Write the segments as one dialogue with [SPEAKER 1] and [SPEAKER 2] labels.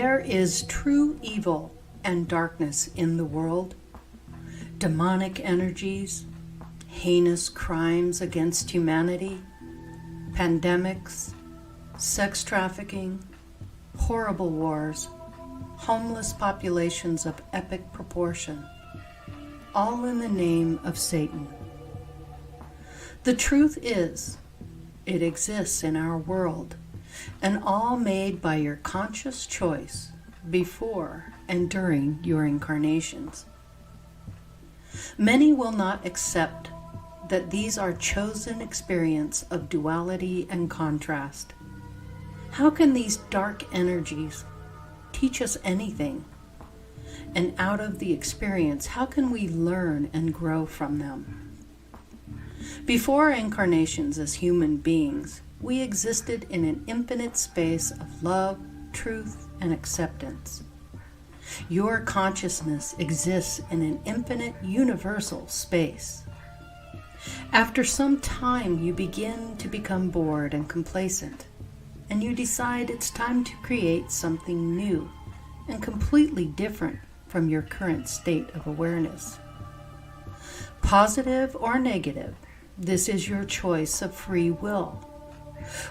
[SPEAKER 1] There is true evil and darkness in the world, demonic energies, heinous crimes against humanity, pandemics, sex trafficking, horrible wars, homeless populations of epic proportion, all in the name of Satan. The truth is, it exists in our world, and all made by your conscious choice before and during your incarnations. Many will not accept that these are chosen experience of duality and contrast. How can these dark energies teach us anything? And out of the experience, how can we learn and grow from them? Before incarnations as human beings, we existed in an infinite space of love, truth, and acceptance. Your consciousness exists in an infinite universal space. After some time, you begin to become bored and complacent, and you decide it's time to create something new and completely different from your current state of awareness. Positive or negative, this is your choice of free will,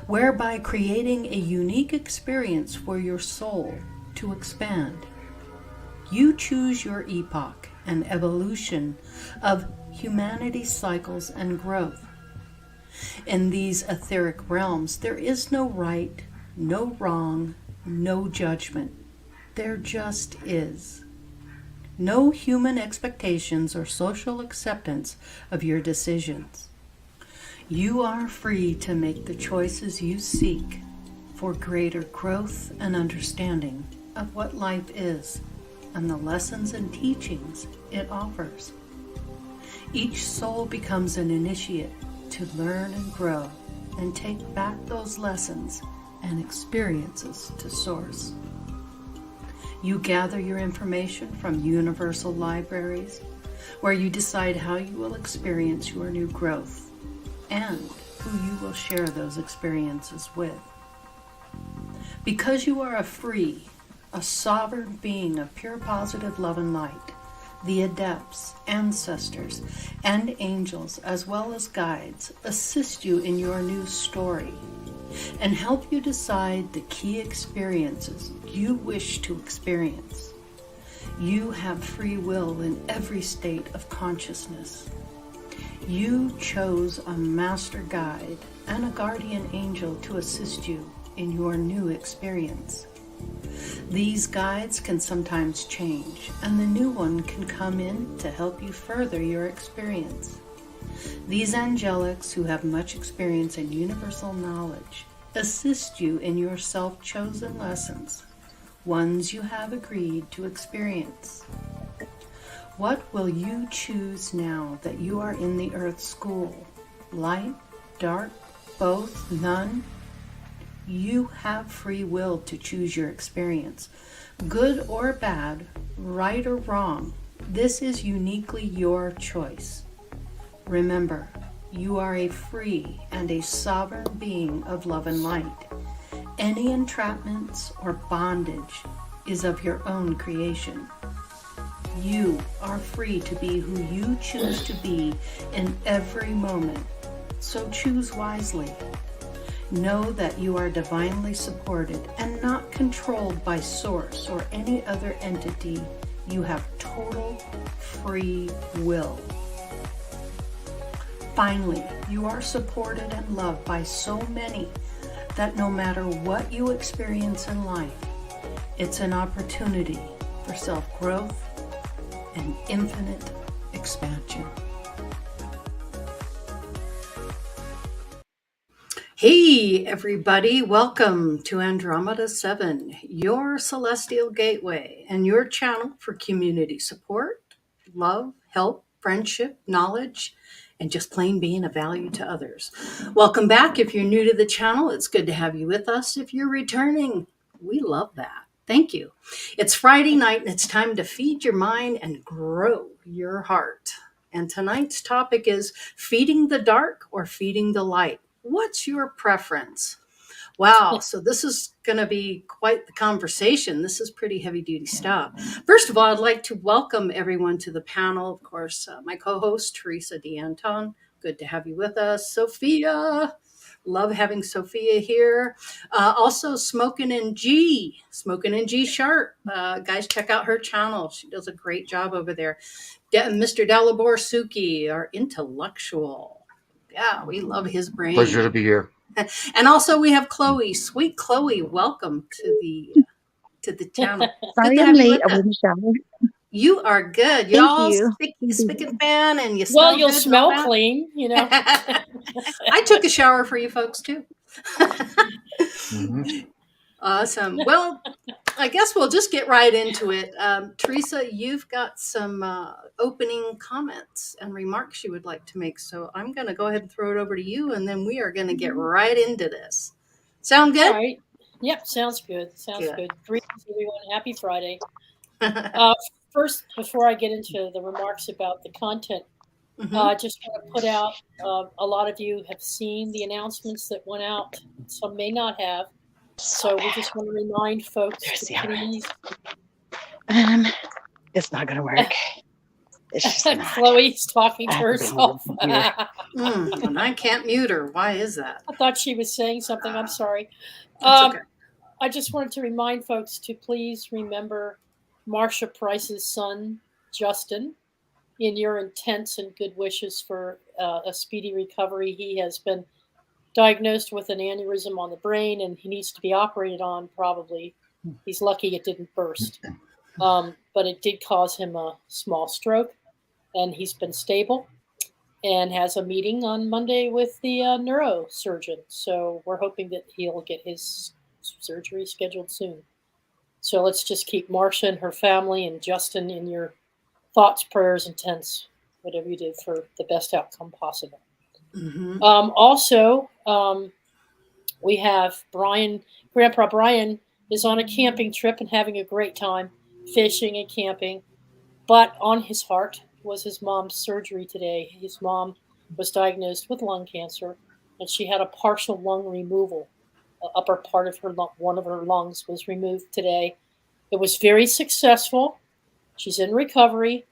[SPEAKER 1] whereby creating a unique experience for your soul to expand. You choose your epoch and evolution of humanity's cycles and growth. In these etheric realms, there is no right, no wrong, no judgment. There just is. No human expectations or social acceptance of your decisions. You are free to make the choices you seek for greater growth and understanding of what life is and the lessons and teachings it offers. Each soul becomes an initiate to learn and grow and take back those lessons and experiences to source. You gather your information from universal libraries, where you decide how you will experience your new growth and who you will share those experiences with. Because you are a sovereign being of pure positive love and light, the adepts, ancestors, and angels, as well as guides, assist you in your new story and help you decide the key experiences you wish to experience. You have free will in every state of consciousness. You chose a master guide and a guardian angel to assist you in your new experience. These guides can sometimes change, and the new one can come in to help you further your experience. These angelics, who have much experience and universal knowledge, assist you in your self-chosen lessons, ones you have agreed to experience. What will you choose now that you are in the Earth School? Light, dark, both, none? You have free will to choose your experience. Good or bad, right or wrong, this is uniquely your choice. Remember, you are a free and a sovereign being of love and light. Any entrapments or bondage is of your own creation. You are free to be who you choose to be in every moment, so choose wisely. Know that you are divinely supported and not controlled by Source or any other entity. You have total free will. Finally, you are supported and loved by so many that no matter what you experience in life, it's an opportunity for self-growth and infinite expansion. Hey everybody, welcome to Andromeda 7, your celestial gateway and your channel for community support, love, help, friendship, knowledge, and just plain being of value to others. Welcome back. If you're new to the channel, it's good to have you with us. If you're returning, we love that. Thank you. It's Friday night and it's time to feed your mind and grow your heart. And tonight's topic is feeding the dark or feeding the light. What's your preference? Wow. So this is going to be quite the conversation. This is pretty heavy duty stuff. First of all, I'd like to welcome everyone to the panel. Of course, my co-host, Teresa DeAnton. Good to have you with us. Sophia. Love having Sophia here. Also, Smoking in G Sharp. Guys, check out her channel. She does a great job over there. Mr. Dalibor Suki, our intellectual. Yeah, we love his brain.
[SPEAKER 2] Pleasure to be here.
[SPEAKER 1] And also we have Chloe, sweet Chloe. Welcome to the channel.
[SPEAKER 3] Sorry I'm late. I was in the shower.
[SPEAKER 1] You are good. You're all spick and pan, and you smell
[SPEAKER 4] well, you'll
[SPEAKER 1] good
[SPEAKER 4] smell clean, you know.
[SPEAKER 1] I took a shower for you folks too. Awesome. Well, I guess we'll just get right into it. Teresa, you've got some opening comments and remarks you would like to make. So I'm going to go ahead and throw it over to you, and then we are going to get right into this. Sound good?
[SPEAKER 4] All right. Yep, sounds good. Sounds good. Greetings, everyone. Happy Friday. First, before I get into the remarks about the content, I just want to put out, a lot of you have seen the announcements that went out. Some may not have. So we just want to remind folks to please.
[SPEAKER 3] It's not going to work.
[SPEAKER 4] Chloe's talking to herself.
[SPEAKER 1] And I can't mute her. Why is that?
[SPEAKER 4] I thought she was saying something. I'm sorry.
[SPEAKER 1] Okay.
[SPEAKER 4] I just wanted to remind folks to please remember Marsha Price's son, Justin, in your intents and good wishes for a speedy recovery. He has been diagnosed with an aneurysm on the brain, and he needs to be operated on probably. He's lucky it didn't burst. But it did cause him a small stroke, and he's been stable and has a meeting on Monday with the neurosurgeon. So we're hoping that he'll get his surgery scheduled soon. So let's just keep Marsha and her family and Justin in your thoughts, prayers, intents, whatever you did for the best outcome possible. Also, we have Brian. Grandpa Brian is on a camping trip and having a great time fishing and camping. But on his heart was his mom's surgery today. His mom was diagnosed with lung cancer, and she had a partial lung removal. The upper part of one of her lungs was removed today. It was very successful. She's in recovery.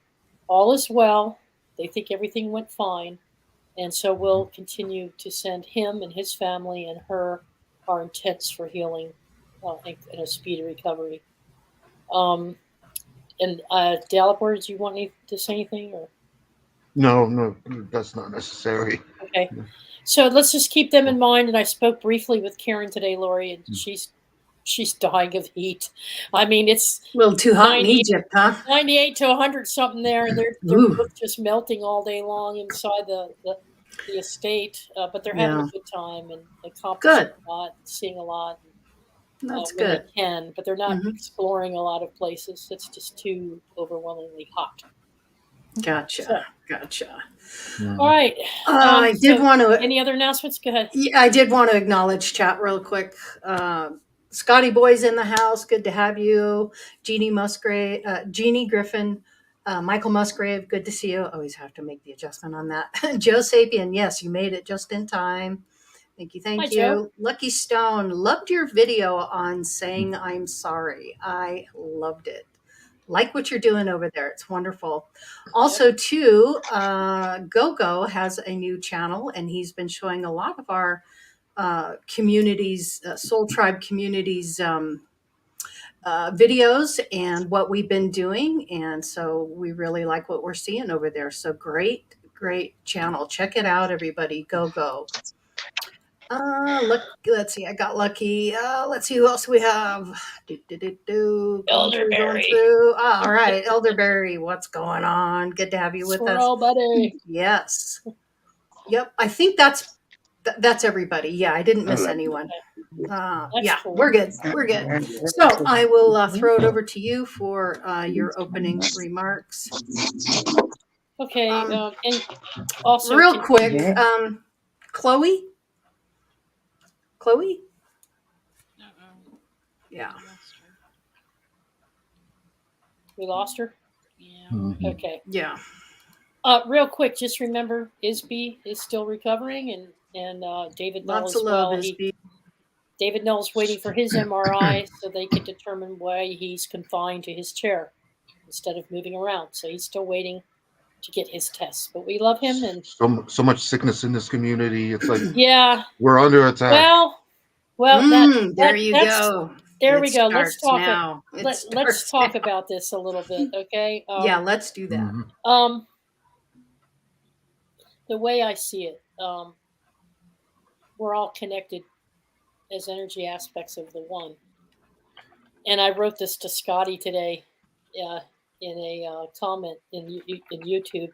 [SPEAKER 4] All is well. They think everything went fine. And so we'll continue to send him and his family and her our intents for healing and a speedy recovery. And Dalibor, do you want me to say anything? Or?
[SPEAKER 2] No, that's not necessary.
[SPEAKER 4] Okay. So let's just keep them in mind. And I spoke briefly with Karen today, Laurie, and she's dying of heat. I mean, it's
[SPEAKER 1] a little too hot in Egypt, huh?
[SPEAKER 4] 98 to 100 something there. They're both just melting all day long inside the estate, but they're having a good time and accomplishing a lot, seeing a lot.
[SPEAKER 1] That's
[SPEAKER 4] when
[SPEAKER 1] good.
[SPEAKER 4] They can, but they're not exploring a lot of places. It's just too overwhelmingly hot.
[SPEAKER 1] Gotcha.
[SPEAKER 4] All right.
[SPEAKER 1] I did want to.
[SPEAKER 4] Any other announcements? Go ahead.
[SPEAKER 1] Yeah, I did want to acknowledge chat real quick. Scotty Boy's in the house. Good to have you. Jeannie Griffin, Michael Musgrave. Good to see you. Always have to make the adjustment on that. Joe Sapien. Yes, you made it just in time. Thank you.
[SPEAKER 4] Hi,
[SPEAKER 1] you.
[SPEAKER 4] Joe.
[SPEAKER 1] Lucky Stone. Loved your video on saying I'm sorry. I loved it. Like what you're doing over there. It's wonderful. Also, too, GoGo has a new channel, and he's been showing a lot of our communities, Soul Tribe communities videos and what we've been doing. And so we really like what we're seeing over there. So great channel. Check it out, everybody. GoGo. Let's see. I got lucky. Let's see who else we have.
[SPEAKER 4] Elderberry.
[SPEAKER 1] All right, Elderberry. What's going on? Good to have you with us.
[SPEAKER 4] Buddy.
[SPEAKER 1] Yes. Yep. I think that's everybody. Yeah, I didn't miss anyone. Yeah, cool. We're good. So I will throw it over to you for your opening remarks.
[SPEAKER 4] Okay. And also,
[SPEAKER 1] real quick, Chloe. Yeah.
[SPEAKER 4] We lost her?
[SPEAKER 5] Yeah.
[SPEAKER 4] Okay.
[SPEAKER 1] Yeah.
[SPEAKER 4] Real quick, just remember Isby is still recovering, and David Null
[SPEAKER 1] lots
[SPEAKER 4] as
[SPEAKER 1] of love,
[SPEAKER 4] well.
[SPEAKER 1] Isby.
[SPEAKER 4] David Null's waiting for his MRI so they can determine why he's confined to his chair instead of moving around. So he's still waiting to get his tests. But we love him, and
[SPEAKER 2] So much sickness in this community. It's like
[SPEAKER 4] yeah,
[SPEAKER 2] we're under attack.
[SPEAKER 4] Well,
[SPEAKER 1] there you go.
[SPEAKER 4] There we go. Let's talk.
[SPEAKER 1] Now.
[SPEAKER 4] Let's talk about this a little bit, okay?
[SPEAKER 1] Yeah, let's do that.
[SPEAKER 4] The way I see it, we're all connected as energy aspects of the one. And I wrote this to Scotty today in a comment in YouTube.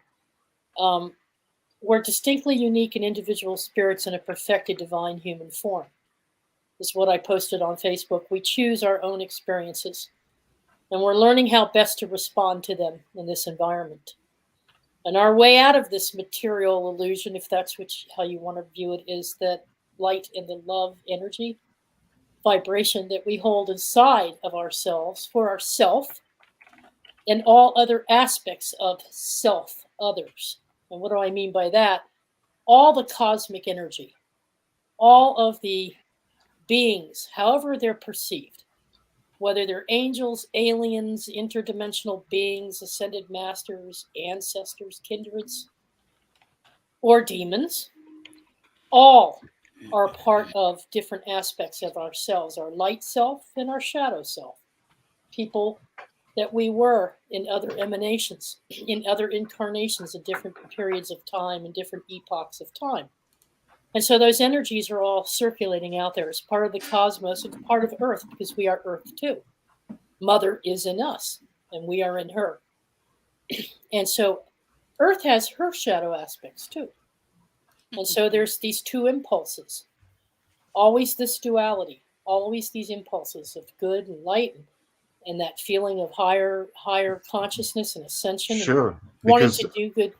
[SPEAKER 4] We're distinctly unique and individual spirits in a perfected divine human form. Is what I posted on Facebook. We choose our own experiences, and we're learning how best to respond to them in this environment. And our way out of this material illusion, if that's how you want to view it, is that light and the love energy vibration that we hold inside of ourselves for ourself and all other aspects of self, others. And what do I mean by that? All the cosmic energy, all of the beings, however they're perceived, whether they're angels, aliens, interdimensional beings, ascended masters, ancestors, kindreds, or demons, all are part of different aspects of ourselves, our light self and our shadow self, people that we were in other emanations, in other incarnations at different periods of time and different epochs of time. And so those energies are all circulating out there as part of the cosmos and part of Earth, because we are Earth too. Mother is in us and we are in her. And so Earth has her shadow aspects too. And so there's these two impulses, always this duality, always these impulses of good and light and that feeling of higher consciousness and ascension.
[SPEAKER 2] Sure.
[SPEAKER 4] And wanting to do good.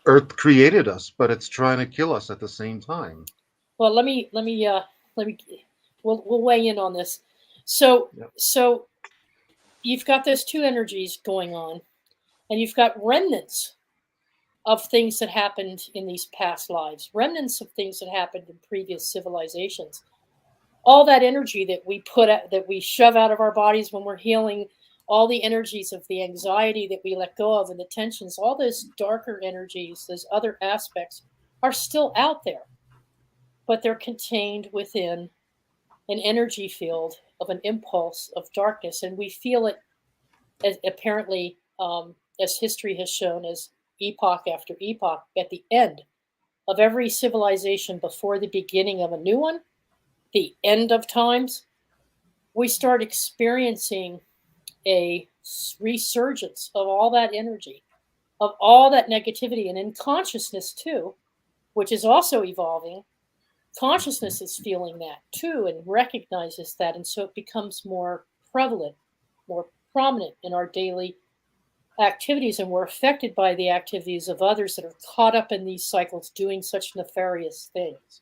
[SPEAKER 2] Earth created us, but it's trying to kill us at the same time.
[SPEAKER 4] Well, we'll weigh in on this. So you've got those two energies going on, and you've got remnants of things that happened in these past lives, remnants of things that happened in previous civilizations. All that energy that we shove out of our bodies when we're healing, all the energies of the anxiety that we let go of and the tensions, all those darker energies, those other aspects are still out there, but they're contained within an energy field of an impulse of darkness. And we feel it as apparently, as history has shown, as epoch after epoch, at the end of every civilization before the beginning of a new one, the end of times, we start experiencing a resurgence of all that energy, of all that negativity, and in consciousness too, which is also evolving. Consciousness is feeling that too and recognizes that, and so it becomes more prevalent, more prominent in our daily activities, and we're affected by the activities of others that are caught up in these cycles doing such nefarious things.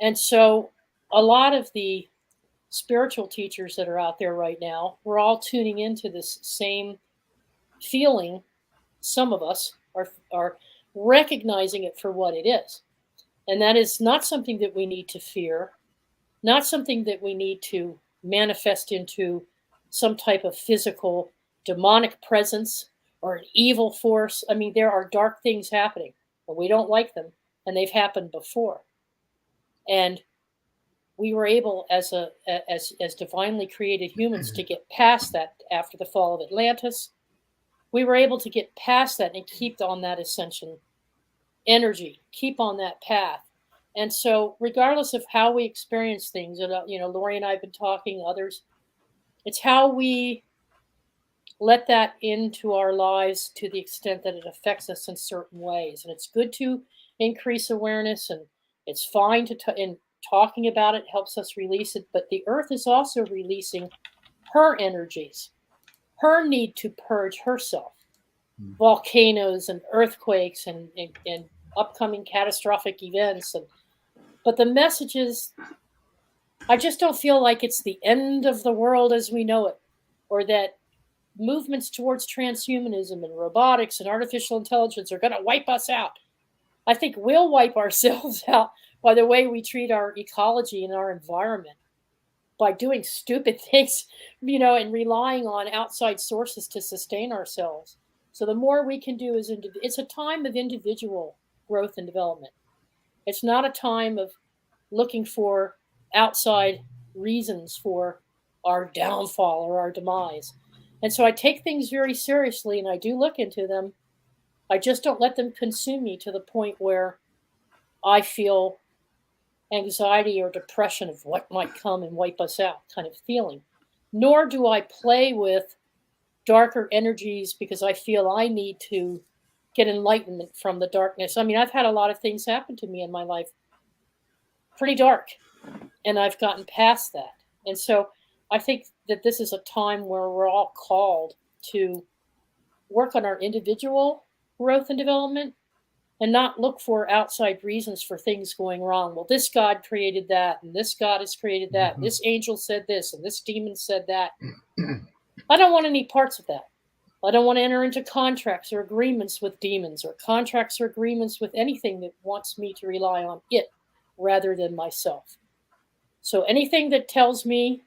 [SPEAKER 4] And so a lot of the spiritual teachers that are out there right now, we're all tuning into this same feeling. Some of us are recognizing it for what it is. And that is not something that we need to fear, not something that we need to manifest into some type of physical demonic presence or an evil force. I mean, there are dark things happening, but we don't like them, and they've happened before. And we were able, as divinely created humans, to get past that after the fall of Atlantis. We were able to get past that and keep on that ascension energy, keep on that path. And so regardless of how we experience things, Laurie and I have been talking, others, it's how we let that into our lives to the extent that it affects us in certain ways. And it's good to increase awareness, and it's fine in talking about it helps us release it. But the earth is also releasing her energies, her need to purge herself. Volcanoes and earthquakes and upcoming catastrophic events. But the message is, I just don't feel like it's the end of the world as we know it, or that movements towards transhumanism and robotics and artificial intelligence are going to wipe us out. I think we'll wipe ourselves out by the way we treat our ecology and our environment, by doing stupid things, and relying on outside sources to sustain ourselves. So the more we can do it's a time of individual growth and development. It's not a time of looking for outside reasons for our downfall or our demise. And so I take things very seriously and I do look into them. I just don't let them consume me to the point where I feel anxiety or depression of what might come and wipe us out kind of feeling. Nor do I play with darker energies because I feel I need to get enlightenment from the darkness. I mean, I've had a lot of things happen to me in my life, pretty dark, and I've gotten past that. And so I think that this is a time where we're all called to work on our individual growth and development and not look for outside reasons for things going wrong. Well, this God created that, and this God has created that, and this angel said this, and this demon said that. I don't want any parts of that. I don't want to enter into contracts or agreements with demons or contracts or agreements with anything that wants me to rely on it rather than myself. So anything that tells me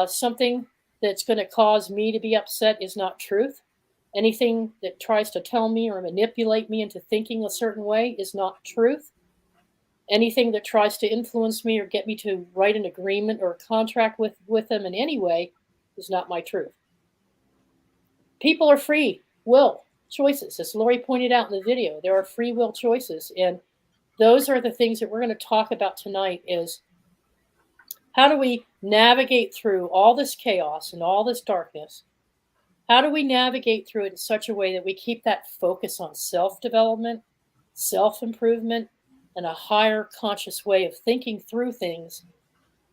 [SPEAKER 4] something that's going to cause me to be upset is not truth. Anything that tries to tell me or manipulate me into thinking a certain way is not truth. Anything that tries to influence me or get me to write an agreement or a contract with them in any way is not my truth. People are free will choices. As Laurie pointed out in the video, there are free will choices. And those are the things that we're going to talk about tonight is how do we navigate through all this chaos and all this darkness? How do we navigate through it in such a way that we keep that focus on self-development, self-improvement, and a higher conscious way of thinking through things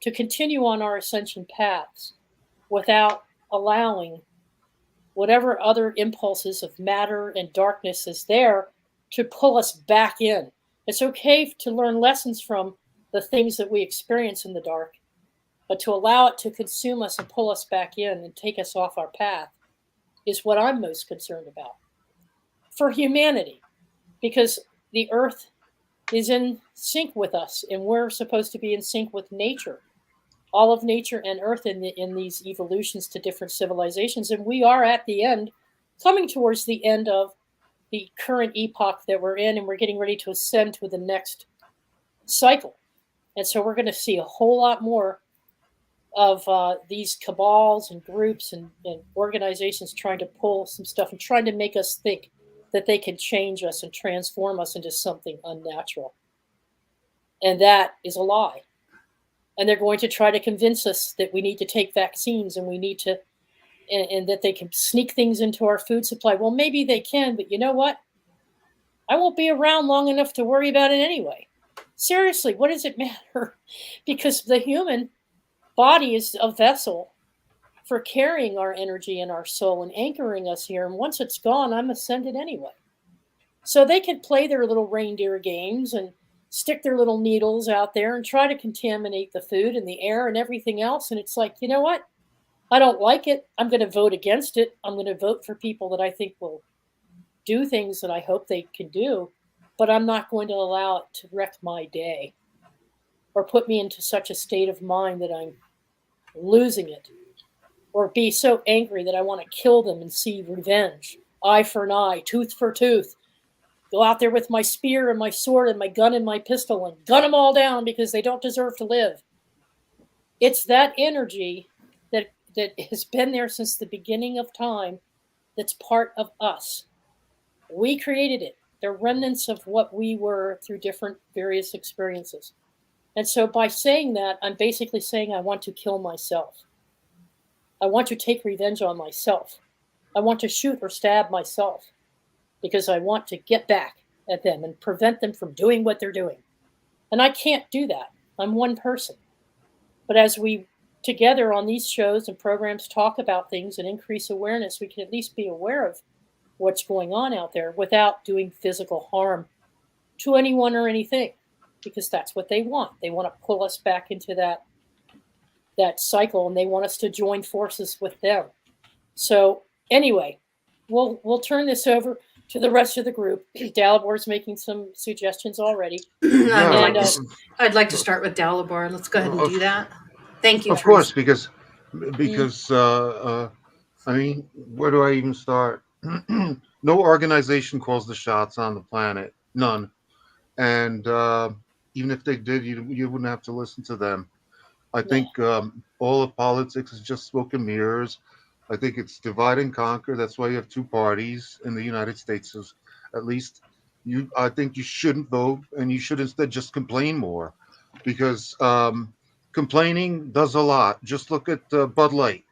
[SPEAKER 4] to continue on our ascension paths without allowing whatever other impulses of matter and darkness is there to pull us back in. It's okay to learn lessons from the things that we experience in the dark, but to allow it to consume us and pull us back in and take us off our path is what I'm most concerned about for humanity, because the earth is in sync with us and we're supposed to be in sync with nature, all of nature and earth in these evolutions to different civilizations. And we are at the end, coming towards the end of the current epoch that we're in, and we're getting ready to ascend to the next cycle. And so we're going to see a whole lot more of these cabals and groups and organizations trying to pull some stuff and trying to make us think that they can change us and transform us into something unnatural. And that is a lie. And they're going to try to convince us that we need to take vaccines and we need to, and that they can sneak things into our food supply. Well, maybe they can, but you know what? I won't be around long enough to worry about it anyway. Seriously, what does it matter? Because the human body is a vessel for carrying our energy and our soul and anchoring us here. And once it's gone, I'm ascended anyway. So they can play their little reindeer games and stick their little needles out there and try to contaminate the food and the air and everything else. And it's like, you know what? I don't like it. I'm going to vote against it. I'm going to vote for people that I think will do things that I hope they can do, but I'm not going to allow it to wreck my day or put me into such a state of mind that I'm losing it, or be so angry that I want to kill them and see revenge, eye for an eye, tooth for tooth, go out there with my spear and my sword and my gun and my pistol and gun them all down because they don't deserve to live. It's that energy that has been there since the beginning of time that's part of us. We created it. They're remnants of what we were through different various experiences. And so by saying that, I'm basically saying I want to kill myself. I want to take revenge on myself. I want to shoot or stab myself because I want to get back at them and prevent them from doing what they're doing. And I can't do that. I'm one person. But as we together on these shows and programs talk about things and increase awareness, we can at least be aware of what's going on out there without doing physical harm to anyone or anything, because that's what they want. They want to pull us back into that cycle, and they want us to join forces with them. So anyway, we'll turn this over. to the rest of the group. Dalabor's making some suggestions already.
[SPEAKER 2] Yeah,
[SPEAKER 4] And
[SPEAKER 1] I'd like to start with Dalibor. Let's go ahead and do
[SPEAKER 2] of,
[SPEAKER 1] that. Thank you,
[SPEAKER 2] of course,
[SPEAKER 1] Teresa.
[SPEAKER 2] because I mean, where do I even start? No organization calls the shots on the planet, none. And even if they did, you wouldn't have to listen to them. I
[SPEAKER 4] yeah,
[SPEAKER 2] think all of politics is just smoke and mirrors. I think it's divide and conquer. That's why you have two parties in the United States. At least I think you shouldn't vote, and you should instead just complain more, because complaining does a lot. Just look at Bud Light.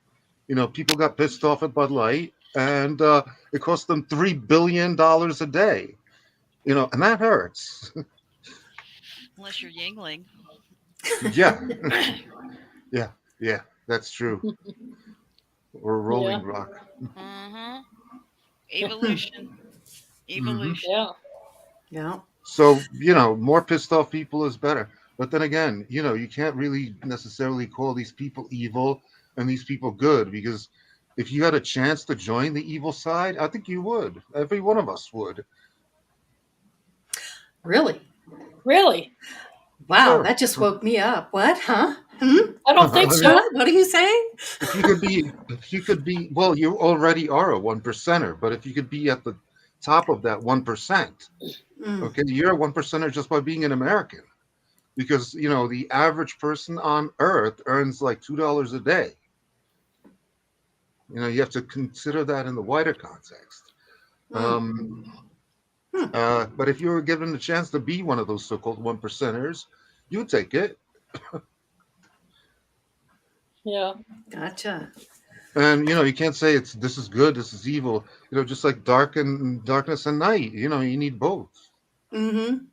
[SPEAKER 2] People got pissed off at Bud Light, and it cost them $3 billion a day. And that hurts.
[SPEAKER 5] Unless you're Yingling.
[SPEAKER 2] Yeah, yeah, yeah. That's true. Or
[SPEAKER 4] yeah,
[SPEAKER 2] Rolling Rock.
[SPEAKER 5] Mm-hmm. Evolution. Evolution.
[SPEAKER 4] yeah,
[SPEAKER 1] Yeah.
[SPEAKER 2] So, more pissed off people is better. But then again, you can't really necessarily call these people evil and these people good, because if you had a chance to join the evil side, I think you would. Every one of us would.
[SPEAKER 1] Really?
[SPEAKER 4] really.
[SPEAKER 1] Wow,
[SPEAKER 2] Sure.
[SPEAKER 1] that just woke me up. What? Huh? Hmm?
[SPEAKER 4] I don't think
[SPEAKER 2] I mean,
[SPEAKER 4] so.
[SPEAKER 1] What are you saying?
[SPEAKER 2] if you could be, well, you already are a one percenter, but if you could be at the top of that 1%,
[SPEAKER 1] Mm.
[SPEAKER 2] okay, you're a one percenter just by being an American. Because the average person on Earth earns like $2 a day. You have to consider that in the wider context.
[SPEAKER 1] Mm. Hmm.
[SPEAKER 2] But if you were given the chance to be one of those so-called one percenters, you would take it.
[SPEAKER 4] Yeah,
[SPEAKER 1] Gotcha.
[SPEAKER 2] And you can't say this is good, this is evil. Just like darkness and night. You need both.
[SPEAKER 1] Mm-hmm.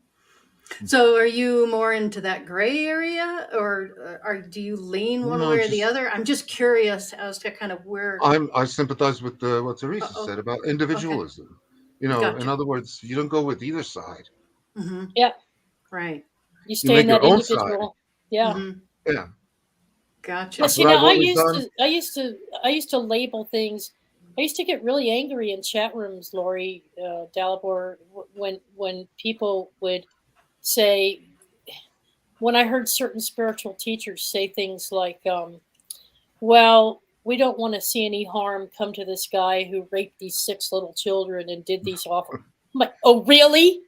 [SPEAKER 1] So are you more into that gray area, or do you lean one
[SPEAKER 2] No,
[SPEAKER 1] way or the
[SPEAKER 2] just
[SPEAKER 1] other? I'm just curious as to kind of where.
[SPEAKER 2] I sympathize with what Teresa
[SPEAKER 1] Oh,
[SPEAKER 2] said about
[SPEAKER 1] okay.
[SPEAKER 2] individualism. In
[SPEAKER 1] Gotcha.
[SPEAKER 2] other words, you don't go with either side.
[SPEAKER 1] Mm-hmm.
[SPEAKER 4] yeah.
[SPEAKER 1] Right.
[SPEAKER 4] You
[SPEAKER 2] You
[SPEAKER 4] stay in
[SPEAKER 2] make
[SPEAKER 4] that
[SPEAKER 2] your own side.
[SPEAKER 4] individual. Yeah.
[SPEAKER 1] Mm-hmm.
[SPEAKER 2] Yeah,
[SPEAKER 1] Gotcha.
[SPEAKER 2] that's
[SPEAKER 4] Yes,
[SPEAKER 2] what I've
[SPEAKER 4] I
[SPEAKER 2] always
[SPEAKER 4] used
[SPEAKER 2] done.
[SPEAKER 4] to, label things. I used to get really angry in chat rooms, Laurie, Dalibor, when people would say, when I heard certain spiritual teachers say things like, well, we don't want to see any harm come to this guy who raped these 6 little children and did these awful. I'm like, oh, really?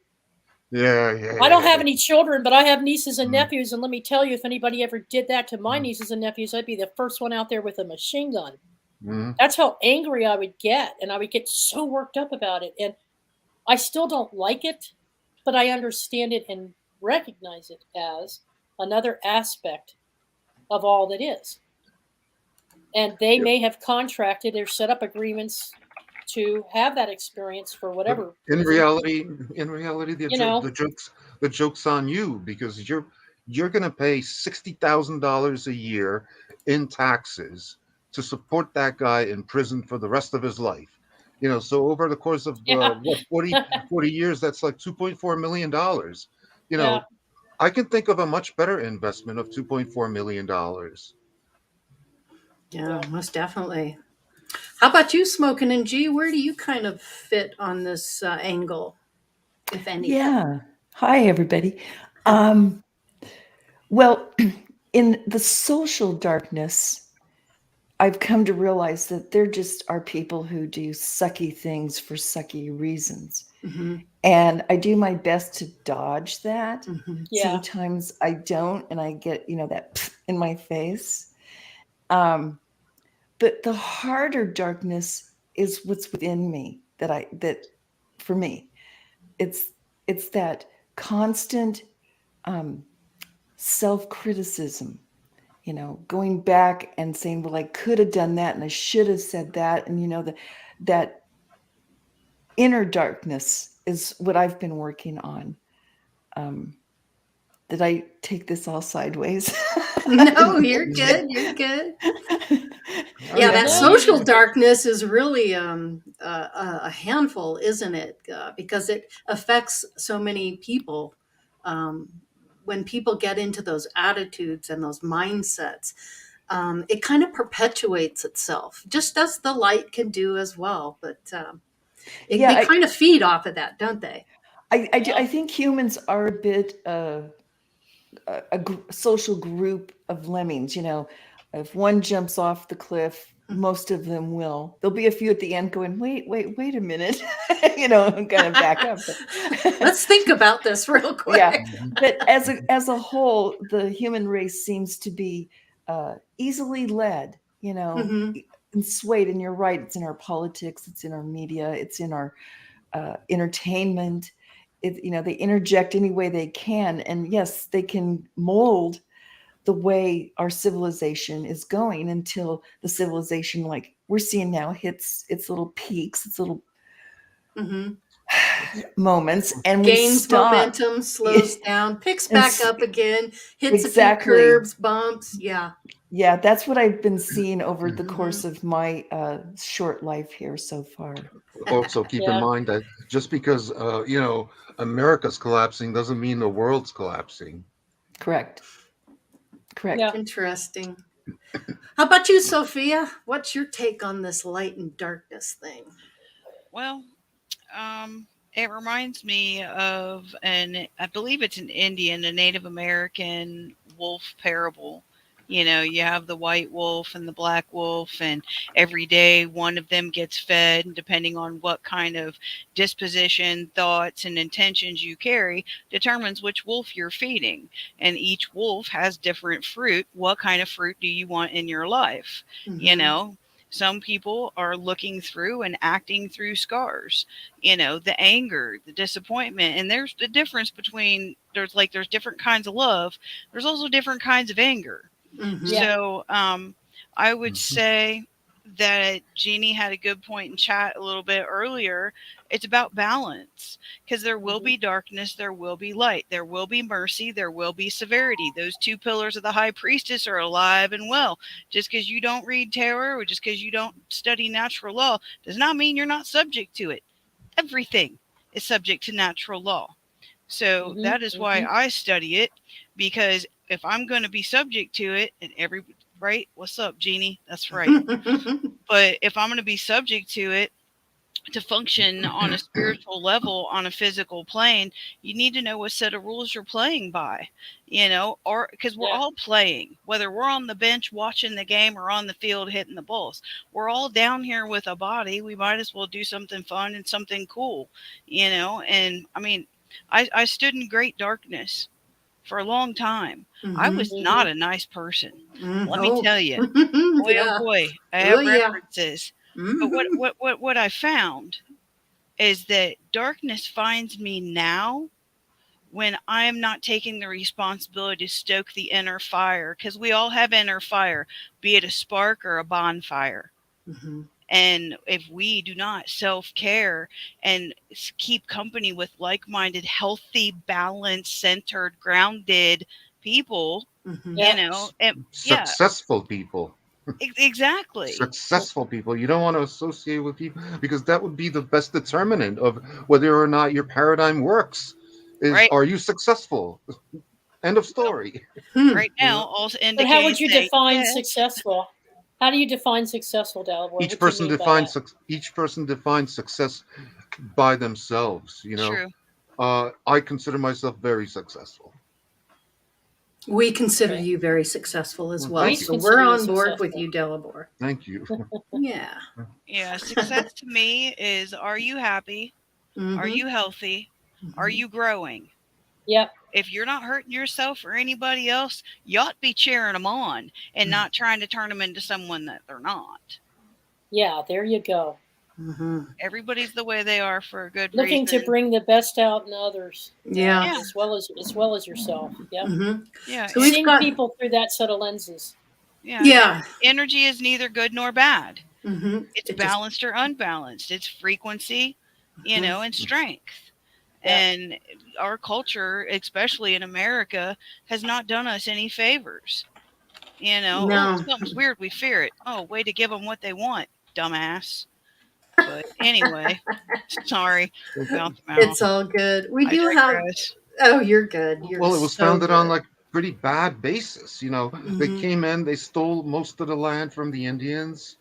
[SPEAKER 2] Yeah, yeah,
[SPEAKER 4] I don't
[SPEAKER 2] yeah.
[SPEAKER 4] have any children, but I have nieces and
[SPEAKER 2] Mm.
[SPEAKER 4] nephews. And let me tell you, if anybody ever did that to my nieces and nephews, I'd be the first one out there with a machine gun.
[SPEAKER 2] Mm.
[SPEAKER 4] That's how angry I would get. And I would get so worked up about it. And I still don't like it, but I understand it and recognize it as another aspect of all that is. And they may have contracted or set up agreements to have that experience for
[SPEAKER 2] But
[SPEAKER 4] whatever
[SPEAKER 2] in
[SPEAKER 4] reason.
[SPEAKER 2] reality,
[SPEAKER 4] You know,
[SPEAKER 2] the joke's on you, because you're going to pay $60,000 a year in taxes to support that guy in prison for the rest of his life. So over the course of
[SPEAKER 4] yeah,
[SPEAKER 2] 40 years, that's like $2.4 million.
[SPEAKER 4] yeah.
[SPEAKER 2] I can think of a much better investment of $2.4 million.
[SPEAKER 1] Yeah, most definitely. How about you, Smoking and G? Where do you kind of fit on this angle, if any?
[SPEAKER 3] Yeah. Hi, everybody. Well, in the social darkness, I've come to realize that there just are people who do sucky things for sucky reasons.
[SPEAKER 1] Mm-hmm.
[SPEAKER 3] And I do my best to dodge that.
[SPEAKER 1] Mm-hmm.
[SPEAKER 4] Yeah.
[SPEAKER 3] Sometimes I don't, and I get, that in my face. But the harder darkness is what's within me that for me, it's that constant self-criticism, going back and saying, well, I could have done that and I should have said that. And, that inner darkness is what I've been working on. Did I take this all sideways?
[SPEAKER 1] No, you're good. You're good. Yeah, that
[SPEAKER 4] No,
[SPEAKER 1] social
[SPEAKER 4] you-
[SPEAKER 1] darkness is really a handful, isn't it? Because it affects so many people. When people get into those attitudes and those mindsets, it kind of perpetuates itself, just as the light can do as well. But
[SPEAKER 3] Yeah,
[SPEAKER 1] They kind of feed off of that, don't they?
[SPEAKER 3] I think humans are a bit social group of lemmings. If one jumps off the cliff, most of them will. There'll be a few at the end going, wait a minute, kind of back up.
[SPEAKER 1] Let's think about this real quick.
[SPEAKER 3] Yeah, but as a whole, the human race seems to be easily led,
[SPEAKER 1] Mhm.
[SPEAKER 3] and swayed. And you're right; it's in our politics, it's in our media, it's in our entertainment. They interject any way they can, and yes, they can mold the way our civilization is going until the civilization, like we're seeing now, hits its little peaks, its little
[SPEAKER 1] Mhm.
[SPEAKER 3] moments, and we
[SPEAKER 1] Gains
[SPEAKER 3] stop.
[SPEAKER 1] momentum, slows down, picks
[SPEAKER 3] And
[SPEAKER 1] back up again, hits a few
[SPEAKER 3] exactly.
[SPEAKER 1] curbs, bumps. Yeah.
[SPEAKER 3] Yeah, that's what I've been seeing over the
[SPEAKER 1] Mhm.
[SPEAKER 3] course of my short life here so far.
[SPEAKER 2] Also, keep in
[SPEAKER 4] Yeah.
[SPEAKER 2] mind that just because America's collapsing doesn't mean the world's collapsing.
[SPEAKER 3] Correct.
[SPEAKER 4] Yeah.
[SPEAKER 1] Interesting. How about you, Sophia? What's your take on this light and darkness thing?
[SPEAKER 5] Well, it reminds me of I believe it's an Indian, a Native American wolf parable. You have the white wolf and the black wolf, and every day one of them gets fed, and depending on what kind of disposition, thoughts, and intentions you carry, determines which wolf you're feeding. And each wolf has different fruit. What kind of fruit do you want in your life?
[SPEAKER 1] Mhm.
[SPEAKER 5] Some people are looking through and acting through scars, the anger, the disappointment. And there's the difference between there's different kinds of love. There's also different kinds of anger.
[SPEAKER 1] Mhm.
[SPEAKER 4] Yeah.
[SPEAKER 5] So I would say that Jeannie had a good point in chat a little bit earlier. It's about balance, because there will be darkness, there will be light, there will be mercy, there will be severity. Those two pillars of the high priestess are alive and well. Just because you don't read tarot or just because you don't study natural law does not mean you're not subject to it. Everything is subject to natural law. So
[SPEAKER 4] Mhm.
[SPEAKER 5] that is why I study it, because if I'm going to be subject to it, and right, what's up, Jeannie? That's right. But if I'm going to be subject to it to function on a spiritual level, on a physical plane, you need to know what set of rules you're playing by, or because we're
[SPEAKER 4] Yeah.
[SPEAKER 5] all playing, whether we're on the bench watching the game or on the field hitting the balls. We're all down here with a body. We might as well do something fun and something cool, and I mean, I stood in great darkness for a long time. I was
[SPEAKER 1] Mhm.
[SPEAKER 5] not a nice person. Let me
[SPEAKER 1] Oh.
[SPEAKER 5] tell you. Boy, oh
[SPEAKER 1] Yeah.
[SPEAKER 5] boy, I
[SPEAKER 1] Oh,
[SPEAKER 5] have
[SPEAKER 1] yeah.
[SPEAKER 5] references. But
[SPEAKER 1] Mhm.
[SPEAKER 5] what I found is that darkness finds me now when I am not taking the responsibility to stoke the inner fire, because we all have inner fire, be it a spark or a bonfire.
[SPEAKER 1] Mhm.
[SPEAKER 5] And if we do not self-care and keep company with like-minded, healthy, balanced, centered, grounded people,
[SPEAKER 1] Mhm.
[SPEAKER 4] Yeah.
[SPEAKER 5] and yeah,
[SPEAKER 2] Successful people.
[SPEAKER 5] exactly.
[SPEAKER 2] Successful people. You don't want to associate with people because that would be the best determinant of whether or not your paradigm works. Is
[SPEAKER 5] Right.
[SPEAKER 2] are you successful? End of story.
[SPEAKER 1] Hmm.
[SPEAKER 5] Right
[SPEAKER 2] You
[SPEAKER 5] now,
[SPEAKER 2] know,
[SPEAKER 5] also
[SPEAKER 4] But how would
[SPEAKER 5] indicating
[SPEAKER 4] you
[SPEAKER 5] that
[SPEAKER 4] define
[SPEAKER 5] yes,
[SPEAKER 4] successful? How do you define successful, Dalibor? What do you mean by that?
[SPEAKER 2] each person defines success by themselves.
[SPEAKER 5] true.
[SPEAKER 2] I consider myself very successful.
[SPEAKER 1] We consider
[SPEAKER 4] Okay.
[SPEAKER 1] you very successful as
[SPEAKER 2] Well,
[SPEAKER 1] well.
[SPEAKER 2] thank
[SPEAKER 4] We
[SPEAKER 2] you.
[SPEAKER 1] So we're
[SPEAKER 4] consider you
[SPEAKER 1] on board with
[SPEAKER 4] successful.
[SPEAKER 1] you, Delabor.
[SPEAKER 2] Thank you.
[SPEAKER 1] Yeah.
[SPEAKER 5] Yeah, success to me is, are you happy? Are
[SPEAKER 1] Mm-hmm.
[SPEAKER 5] you healthy? Are
[SPEAKER 1] Mm-hmm.
[SPEAKER 5] you growing?
[SPEAKER 4] Yep.
[SPEAKER 5] If you're not hurting yourself or anybody else, you ought to be cheering them on and not trying to turn them into someone that they're not.
[SPEAKER 4] Yeah, there you go.
[SPEAKER 1] Mm-hmm.
[SPEAKER 5] Everybody's the way they are for a good
[SPEAKER 4] Looking to
[SPEAKER 5] reason.
[SPEAKER 4] bring the best out in others,
[SPEAKER 1] Yeah.
[SPEAKER 5] Yeah,
[SPEAKER 4] as well as yourself. Yep.
[SPEAKER 1] Mm-hmm.
[SPEAKER 5] yeah,
[SPEAKER 1] So we've
[SPEAKER 4] Seeing
[SPEAKER 1] got,
[SPEAKER 4] people through that set of lenses.
[SPEAKER 5] yeah.
[SPEAKER 1] yeah.
[SPEAKER 5] Energy is neither good nor bad.
[SPEAKER 1] Mm-hmm.
[SPEAKER 5] It's
[SPEAKER 1] It just,
[SPEAKER 5] balanced or unbalanced. It's frequency,
[SPEAKER 1] mm-hmm.
[SPEAKER 5] and strength.
[SPEAKER 4] Yep.
[SPEAKER 5] And our culture, especially in America, has not done us any favors. Oh,
[SPEAKER 1] No.
[SPEAKER 5] something's weird, we fear it. Oh, way to give them what they want, dumbass. But anyway, sorry about the mouth.
[SPEAKER 1] It's all good. We
[SPEAKER 5] I
[SPEAKER 1] do have,
[SPEAKER 5] digress.
[SPEAKER 1] oh, you're good. You're
[SPEAKER 2] Well, it was
[SPEAKER 1] so
[SPEAKER 2] founded on
[SPEAKER 1] good.
[SPEAKER 2] like pretty bad basis. They
[SPEAKER 1] Mm-hmm.
[SPEAKER 2] came in, they stole most of the land from the Indians.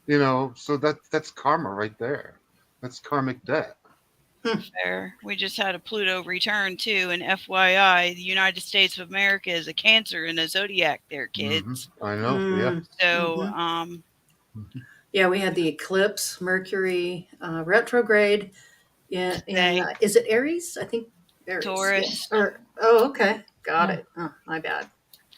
[SPEAKER 2] So that's karma right there. That's karmic debt.
[SPEAKER 5] Fair. We just had a Pluto return too, and FYI, the United States of America is a Cancer and a zodiac there, kids.
[SPEAKER 2] I know. Yeah.
[SPEAKER 5] So,
[SPEAKER 2] Mhm.
[SPEAKER 1] Yeah, we had the eclipse, Mercury retrograde. Yeah, and
[SPEAKER 5] Say
[SPEAKER 1] is it Aries? I think Aries. Yeah.
[SPEAKER 5] Taurus,
[SPEAKER 1] Or okay, got
[SPEAKER 3] Yeah.
[SPEAKER 1] it. Oh, my bad.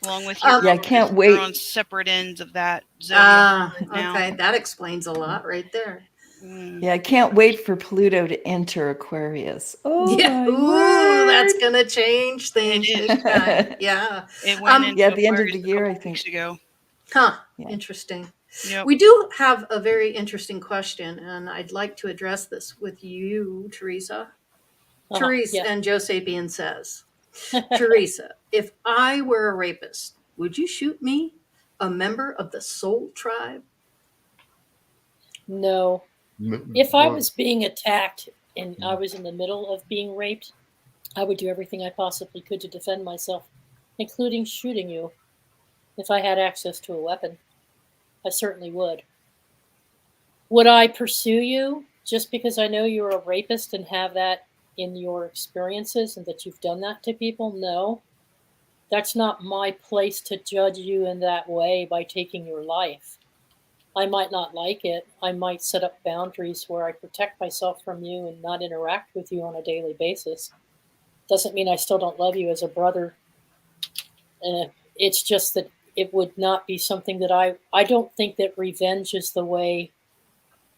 [SPEAKER 5] along with
[SPEAKER 1] Um,
[SPEAKER 3] Yeah, I can't
[SPEAKER 5] Uranus, they're on
[SPEAKER 3] wait.
[SPEAKER 5] separate ends of that zodiac right now.
[SPEAKER 1] okay, that explains a lot right there.
[SPEAKER 5] Mm.
[SPEAKER 3] Yeah, I can't wait for Pluto to enter Aquarius. Oh
[SPEAKER 1] Yeah.
[SPEAKER 3] my
[SPEAKER 1] Ooh, that's
[SPEAKER 3] word.
[SPEAKER 1] gonna change
[SPEAKER 5] It
[SPEAKER 1] things big
[SPEAKER 5] is.
[SPEAKER 1] time. Yeah.
[SPEAKER 5] It went into
[SPEAKER 3] Yeah, at the end of
[SPEAKER 5] Aquarius
[SPEAKER 3] the
[SPEAKER 5] a
[SPEAKER 3] year, I
[SPEAKER 5] couple
[SPEAKER 3] think.
[SPEAKER 5] weeks ago.
[SPEAKER 1] Huh.
[SPEAKER 3] Yeah.
[SPEAKER 1] Interesting.
[SPEAKER 5] Yep.
[SPEAKER 1] We do have a very interesting question, and I'd like to address this with you, Teresa. Teresa
[SPEAKER 4] Yeah.
[SPEAKER 1] and Joe Sapien says, Teresa, if I were a rapist, would you shoot me, a member of the Soul Tribe?
[SPEAKER 4] No. If I
[SPEAKER 2] Well,
[SPEAKER 4] was being attacked and I was in the middle of being raped, I would do everything I possibly could to defend myself, including shooting you. If I had access to a weapon, I certainly would. Would I pursue you just because I know you're a rapist and have that in your experiences and that you've done that to people? No. That's not my place to judge you in that way by taking your life. I might not like it. I might set up boundaries where I protect myself from you and not interact with you on a daily basis. Doesn't mean I still don't love you as a brother. It's just that it would not be something that I don't think that revenge is the way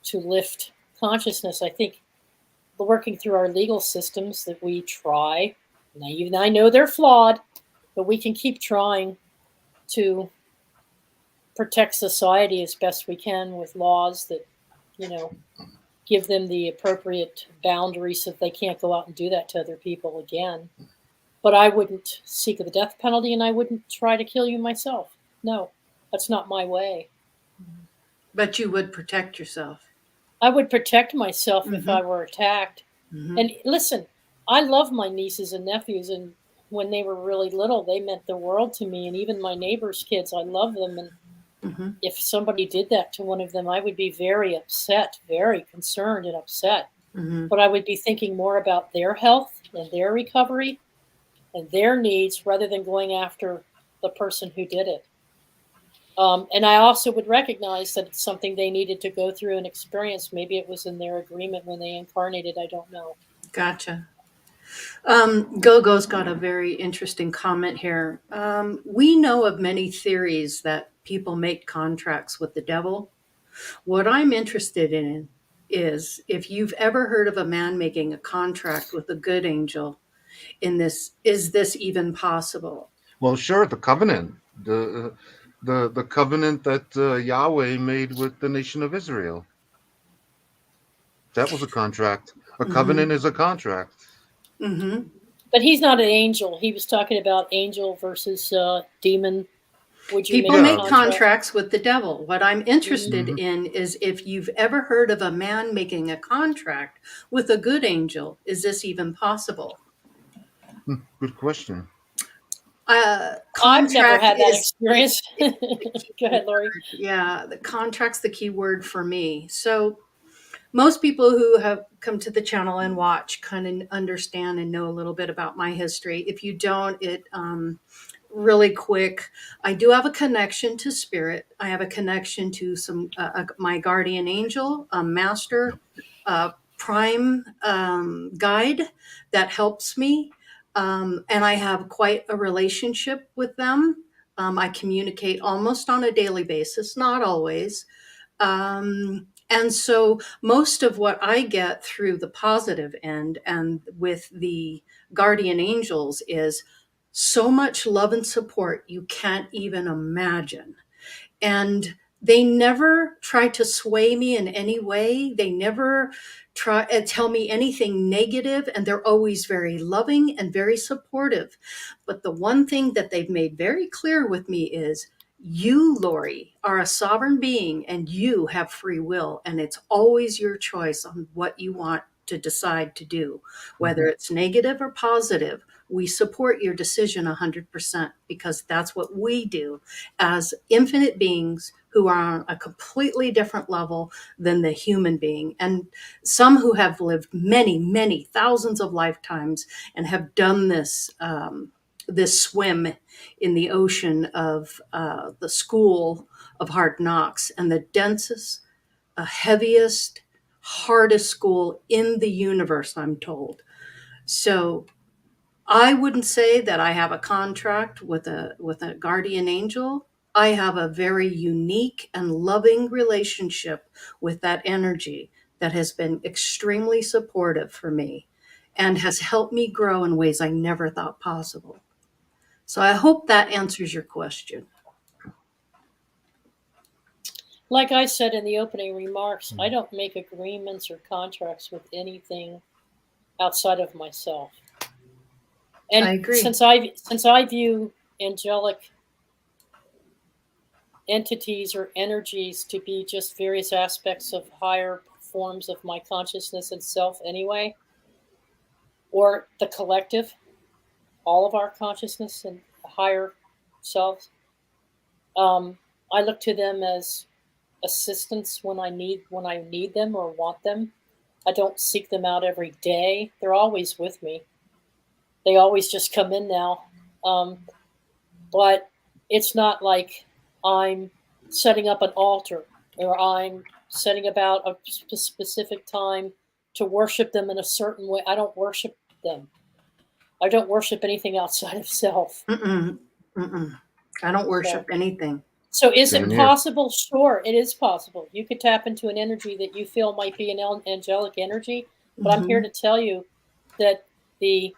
[SPEAKER 4] to lift consciousness. I think working through our legal systems that we try, now even I know they're flawed, but we can keep trying to protect society as best we can with laws that, you know, give them the appropriate boundaries so that they can't go out and do that to other people again. But I wouldn't seek the death penalty and I wouldn't try to kill you myself. No, that's not my way.
[SPEAKER 1] But you would protect yourself.
[SPEAKER 4] I would protect myself if I
[SPEAKER 1] Mm-hmm.
[SPEAKER 4] were attacked.
[SPEAKER 1] Mm-hmm.
[SPEAKER 4] And listen, I love my nieces and nephews, and when they were really little, they meant the world to me. And even my neighbors' kids, I love them. And
[SPEAKER 1] Mm-hmm.
[SPEAKER 4] if somebody did that to one of them, I would be very upset, very concerned and upset.
[SPEAKER 1] Mm-hmm.
[SPEAKER 4] But I would be thinking more about their health and their recovery and their needs rather than going after the person who did it. And I also would recognize that it's something they needed to go through and experience. Maybe it was in their agreement when they incarnated. I don't know.
[SPEAKER 1] Gotcha. Gogo's got a very interesting comment here. We know of many theories that people make contracts with the devil. What I'm interested in is if you've ever heard of a man making a contract with a good angel in this, is this even possible?
[SPEAKER 2] well, sure. The covenant, the covenant that Yahweh made with the nation of Israel. That was a contract. A
[SPEAKER 1] Mm-hmm.
[SPEAKER 2] covenant is a contract.
[SPEAKER 1] Mm-hmm.
[SPEAKER 4] But he's not an angel. He was talking about angel versus demon. Would you
[SPEAKER 1] People
[SPEAKER 4] make a
[SPEAKER 2] Yeah.
[SPEAKER 1] make
[SPEAKER 4] contract?
[SPEAKER 1] contracts with the devil. What I'm interested
[SPEAKER 2] Hmm.
[SPEAKER 1] in is if you've ever heard of a man making a contract with a good angel, is this even possible?
[SPEAKER 2] Good question.
[SPEAKER 4] I've never
[SPEAKER 1] Contract
[SPEAKER 4] had that
[SPEAKER 1] is
[SPEAKER 4] experience.
[SPEAKER 1] the
[SPEAKER 4] Go
[SPEAKER 1] key
[SPEAKER 4] ahead, Laurie.
[SPEAKER 1] word. Yeah, the contract's the key word for me. So most people who have come to the channel and watch kind of understand and know a little bit about my history. If you don't, it really quick. I do have a connection to spirit. I have a connection to some my guardian angel, a master, prime guide that helps me, and I have quite a relationship with them. I communicate almost on a daily basis, not always. And so most of what I get through the positive end and with the guardian angels is so much love and support you can't even imagine. And they never try to sway me in any way. They never try and tell me anything negative, and they're always very loving and very supportive. But the one thing that they've made very clear with me is you, Laurie, are a sovereign being and you have free will, and it's always your choice on what you want to decide to do, whether it's negative or positive. We support your decision 100% because that's what we do as infinite beings who are on a completely different level than the human being. And some who have lived many, many thousands of lifetimes and have done this, this swim in the ocean of the school of hard knocks, and the densest, heaviest, hardest school in the universe, I'm told. So I wouldn't say that I have a contract with a guardian angel. I have a very unique and loving relationship with that energy that has been extremely supportive for me and has helped me grow in ways I never thought possible. So I hope that answers your question.
[SPEAKER 4] Like I said in the opening remarks, I don't make agreements or contracts with anything outside of myself. And
[SPEAKER 1] I agree.
[SPEAKER 4] since I view angelic entities or energies to be just various aspects of higher forms of my consciousness and self anyway, or the collective, all of our consciousness and higher selves, I look to them as assistance when I need them or want them. I don't seek them out every day. They're always with me. They always just come in now. But it's not like I'm setting up an altar or I'm setting about a specific time to worship them in a certain way. I don't worship them. I don't worship anything outside of self.
[SPEAKER 1] Mm-mm, mm-mm. I don't worship anything.
[SPEAKER 4] So is
[SPEAKER 2] Same
[SPEAKER 4] it
[SPEAKER 2] here.
[SPEAKER 4] possible? Sure, it is possible. You could tap into an energy that you feel might be an angelic energy, but I'm here to tell you that the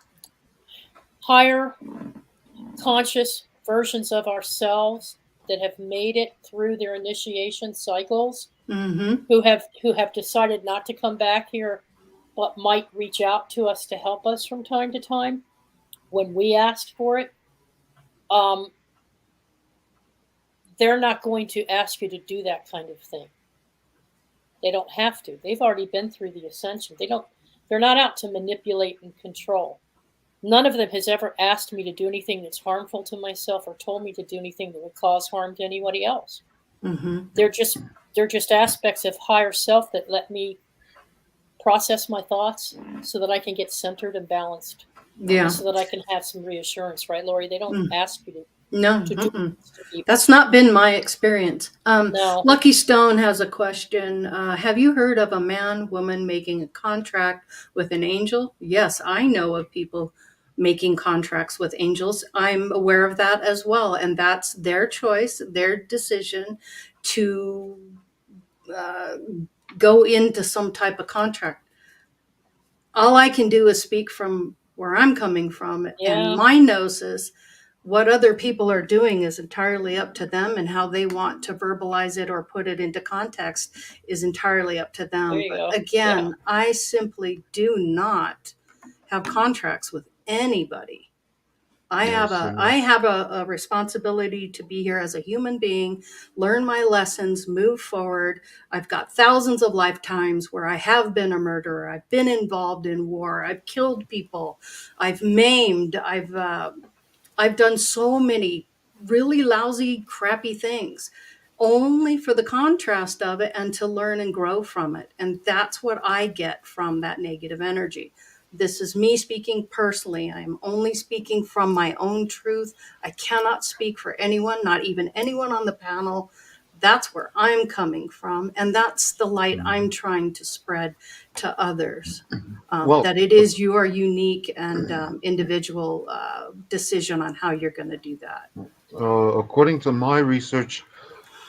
[SPEAKER 4] higher conscious versions of ourselves that have made it through their initiation cycles,
[SPEAKER 1] Mm-hmm.
[SPEAKER 4] who have decided not to come back here, but might reach out to us to help us from time to time when we ask for it. They're not going to ask you to do that kind of thing. They don't have to. They've already been through the ascension. They're not out to manipulate and control. None of them has ever asked me to do anything that's harmful to myself or told me to do anything that would cause harm to anybody else.
[SPEAKER 1] Mm-hmm.
[SPEAKER 4] They're just aspects of higher self that let me process my thoughts so that I can get centered and balanced.
[SPEAKER 1] Yeah.
[SPEAKER 4] And so that I can have some reassurance, right, Laurie? They don't ask you
[SPEAKER 1] No,
[SPEAKER 4] to do
[SPEAKER 1] that's not been my experience.
[SPEAKER 4] No.
[SPEAKER 1] Lucky Stone has a question. Have you heard of a man, woman making a contract with an angel? Yes, I know of people making contracts with angels. I'm aware of that as well. And that's their choice, their decision to go into some type of contract. All I can do is speak from where I'm coming from, and my gnosis. What other people are doing is entirely up to them, and how they want to verbalize it or put it into context is entirely up to them.
[SPEAKER 4] There you
[SPEAKER 1] But
[SPEAKER 4] go.
[SPEAKER 1] again, I simply do not have contracts with anybody. I have a responsibility to be here as a human being, learn my lessons, move forward. I've got thousands of lifetimes where I have been a murderer. I've been involved in war. I've killed people. I've maimed. I've done so many really lousy, crappy things, only for the contrast of it and to learn and grow from it. And that's what I get from that negative energy. This is me speaking personally. I'm only speaking from my own truth. I cannot speak for anyone, not even anyone on the panel. That's where I'm coming from. And that's the light I'm trying to spread to others. That it is your unique and individual decision on how you're going to do that.
[SPEAKER 2] According to my research,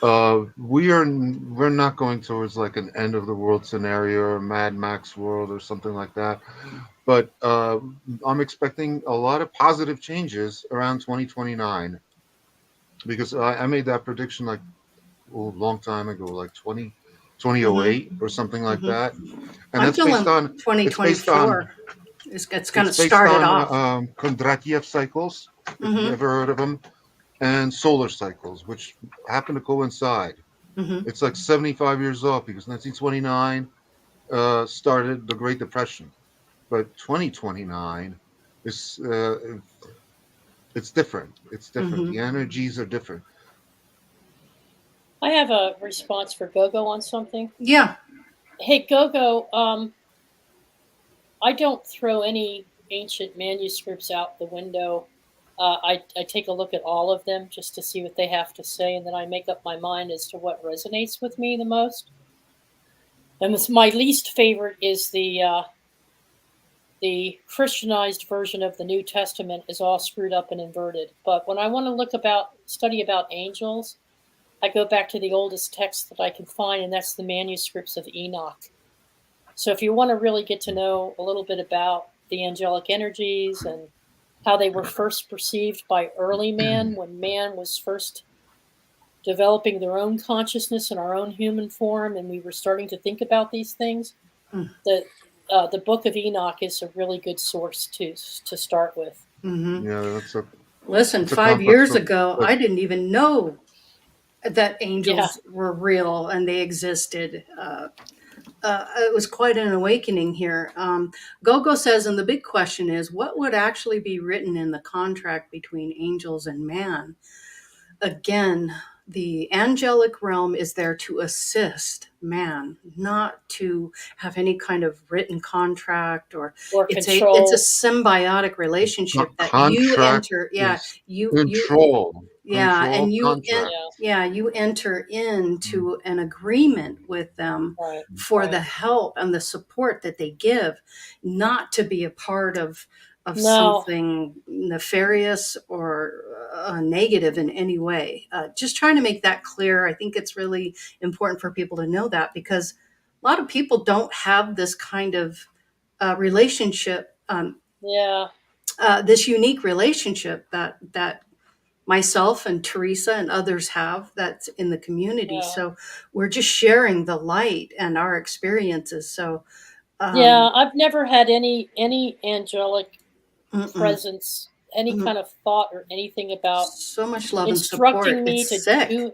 [SPEAKER 2] we're not going towards like an end of the world scenario or Mad Max world or something like that. But I'm expecting a lot of positive changes around 2029, because I made that prediction like a long time ago, like 2008 or something like that. And
[SPEAKER 1] I'm
[SPEAKER 2] that's based on
[SPEAKER 1] 2024. It's going to
[SPEAKER 2] based
[SPEAKER 1] start it
[SPEAKER 2] on
[SPEAKER 1] off.
[SPEAKER 2] Kondratiev cycles, if you've ever heard of them, and solar cycles, which happen to coincide. It's like 75 years off because 1929 started the Great Depression, but 2029 It's it's different. It's different.
[SPEAKER 1] Mm-hmm.
[SPEAKER 2] The energies are different.
[SPEAKER 4] I have a response for Gogo on something.
[SPEAKER 1] Yeah.
[SPEAKER 4] Hey, Gogo, I don't throw any ancient manuscripts out the window. I take a look at all of them just to see what they have to say, and then I make up my mind as to what resonates with me the most. And my least favorite is the Christianized version of the New Testament is all screwed up and inverted. But when I want to study about angels, I go back to the oldest text that I can find, and that's the manuscripts of Enoch. So if you want to really get to know a little bit about the angelic energies and how they were first perceived by early man, when man was first developing their own consciousness in our own human form, and we were starting to think about these things, the Book of Enoch is a really good source to start with.
[SPEAKER 1] Mm-hmm.
[SPEAKER 2] Yeah,
[SPEAKER 1] Listen,
[SPEAKER 2] it's a
[SPEAKER 1] 5 years
[SPEAKER 2] book,
[SPEAKER 1] ago,
[SPEAKER 2] but
[SPEAKER 1] I didn't even know that
[SPEAKER 4] Yeah,
[SPEAKER 1] angels were real and they existed. It was quite an awakening here. Gogo says, and the big question is, what would actually be written in the contract between angels and man? Again, the angelic realm is there to assist man, not to have any kind of written contract, or
[SPEAKER 4] or
[SPEAKER 1] it's a
[SPEAKER 4] control.
[SPEAKER 1] symbiotic
[SPEAKER 2] a
[SPEAKER 1] relationship that you
[SPEAKER 2] contract
[SPEAKER 1] enter. Yeah,
[SPEAKER 2] is
[SPEAKER 1] you
[SPEAKER 2] control.
[SPEAKER 1] yeah,
[SPEAKER 2] Control
[SPEAKER 1] and
[SPEAKER 2] contract.
[SPEAKER 4] Yeah,
[SPEAKER 1] yeah, you enter into an agreement with them
[SPEAKER 4] right,
[SPEAKER 1] for the
[SPEAKER 4] right.
[SPEAKER 1] help and the support that they give, not to be a part of
[SPEAKER 4] No,
[SPEAKER 1] something nefarious or negative in any way. Just trying to make that clear. I think it's really important for people to know that, because a lot of people don't have this kind of relationship,
[SPEAKER 4] yeah,
[SPEAKER 1] this unique relationship that myself and Teresa and others have, that's in the community.
[SPEAKER 4] yeah.
[SPEAKER 1] So we're just sharing the light and our experiences. So
[SPEAKER 4] Yeah,
[SPEAKER 1] um,
[SPEAKER 4] I've never had any angelic
[SPEAKER 1] mm-mm,
[SPEAKER 4] presence, any
[SPEAKER 1] mm,
[SPEAKER 4] kind of thought or anything about
[SPEAKER 1] so much love and support.
[SPEAKER 4] instructing me
[SPEAKER 1] It's
[SPEAKER 4] to
[SPEAKER 1] sick.
[SPEAKER 4] do.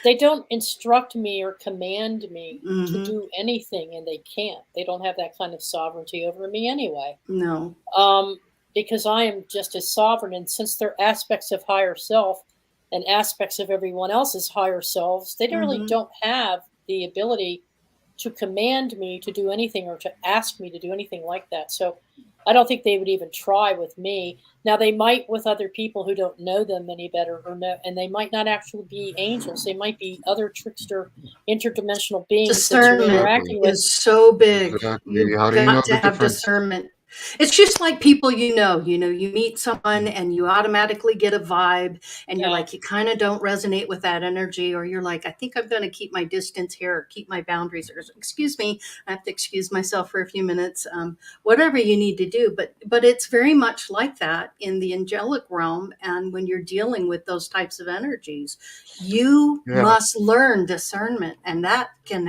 [SPEAKER 4] They don't instruct me or command me to
[SPEAKER 1] Hmm.
[SPEAKER 4] do anything, and they can't. They don't have that kind of sovereignty over me anyway.
[SPEAKER 1] No.
[SPEAKER 4] Um, because I am just as sovereign, and since they're aspects of higher self and aspects of everyone else's higher selves, they really
[SPEAKER 1] Hmm.
[SPEAKER 4] don't have the ability to command me to do anything or to ask me to do anything like that. So I don't think they would even try with me. Now they might with other people who don't know them any better, or know, and they might not actually be angels. They might be other trickster interdimensional beings that you're
[SPEAKER 1] Discernment
[SPEAKER 2] Exactly.
[SPEAKER 4] interacting with.
[SPEAKER 1] is so big.
[SPEAKER 2] Exactly.
[SPEAKER 1] You've
[SPEAKER 2] How do you know
[SPEAKER 1] got to
[SPEAKER 2] the
[SPEAKER 1] have
[SPEAKER 2] difference?
[SPEAKER 1] discernment. It's just like people, you meet someone and you automatically get a vibe, and you're
[SPEAKER 4] Yeah,
[SPEAKER 1] like, you kind of don't resonate with that energy, or you're like, I think I'm going to keep my distance here, or keep my boundaries, or excuse me, I have to excuse myself for a few minutes. Whatever you need to do. But it's very much like that in the angelic realm. And when you're dealing with those types of energies, you
[SPEAKER 2] Yeah.
[SPEAKER 1] must learn discernment, and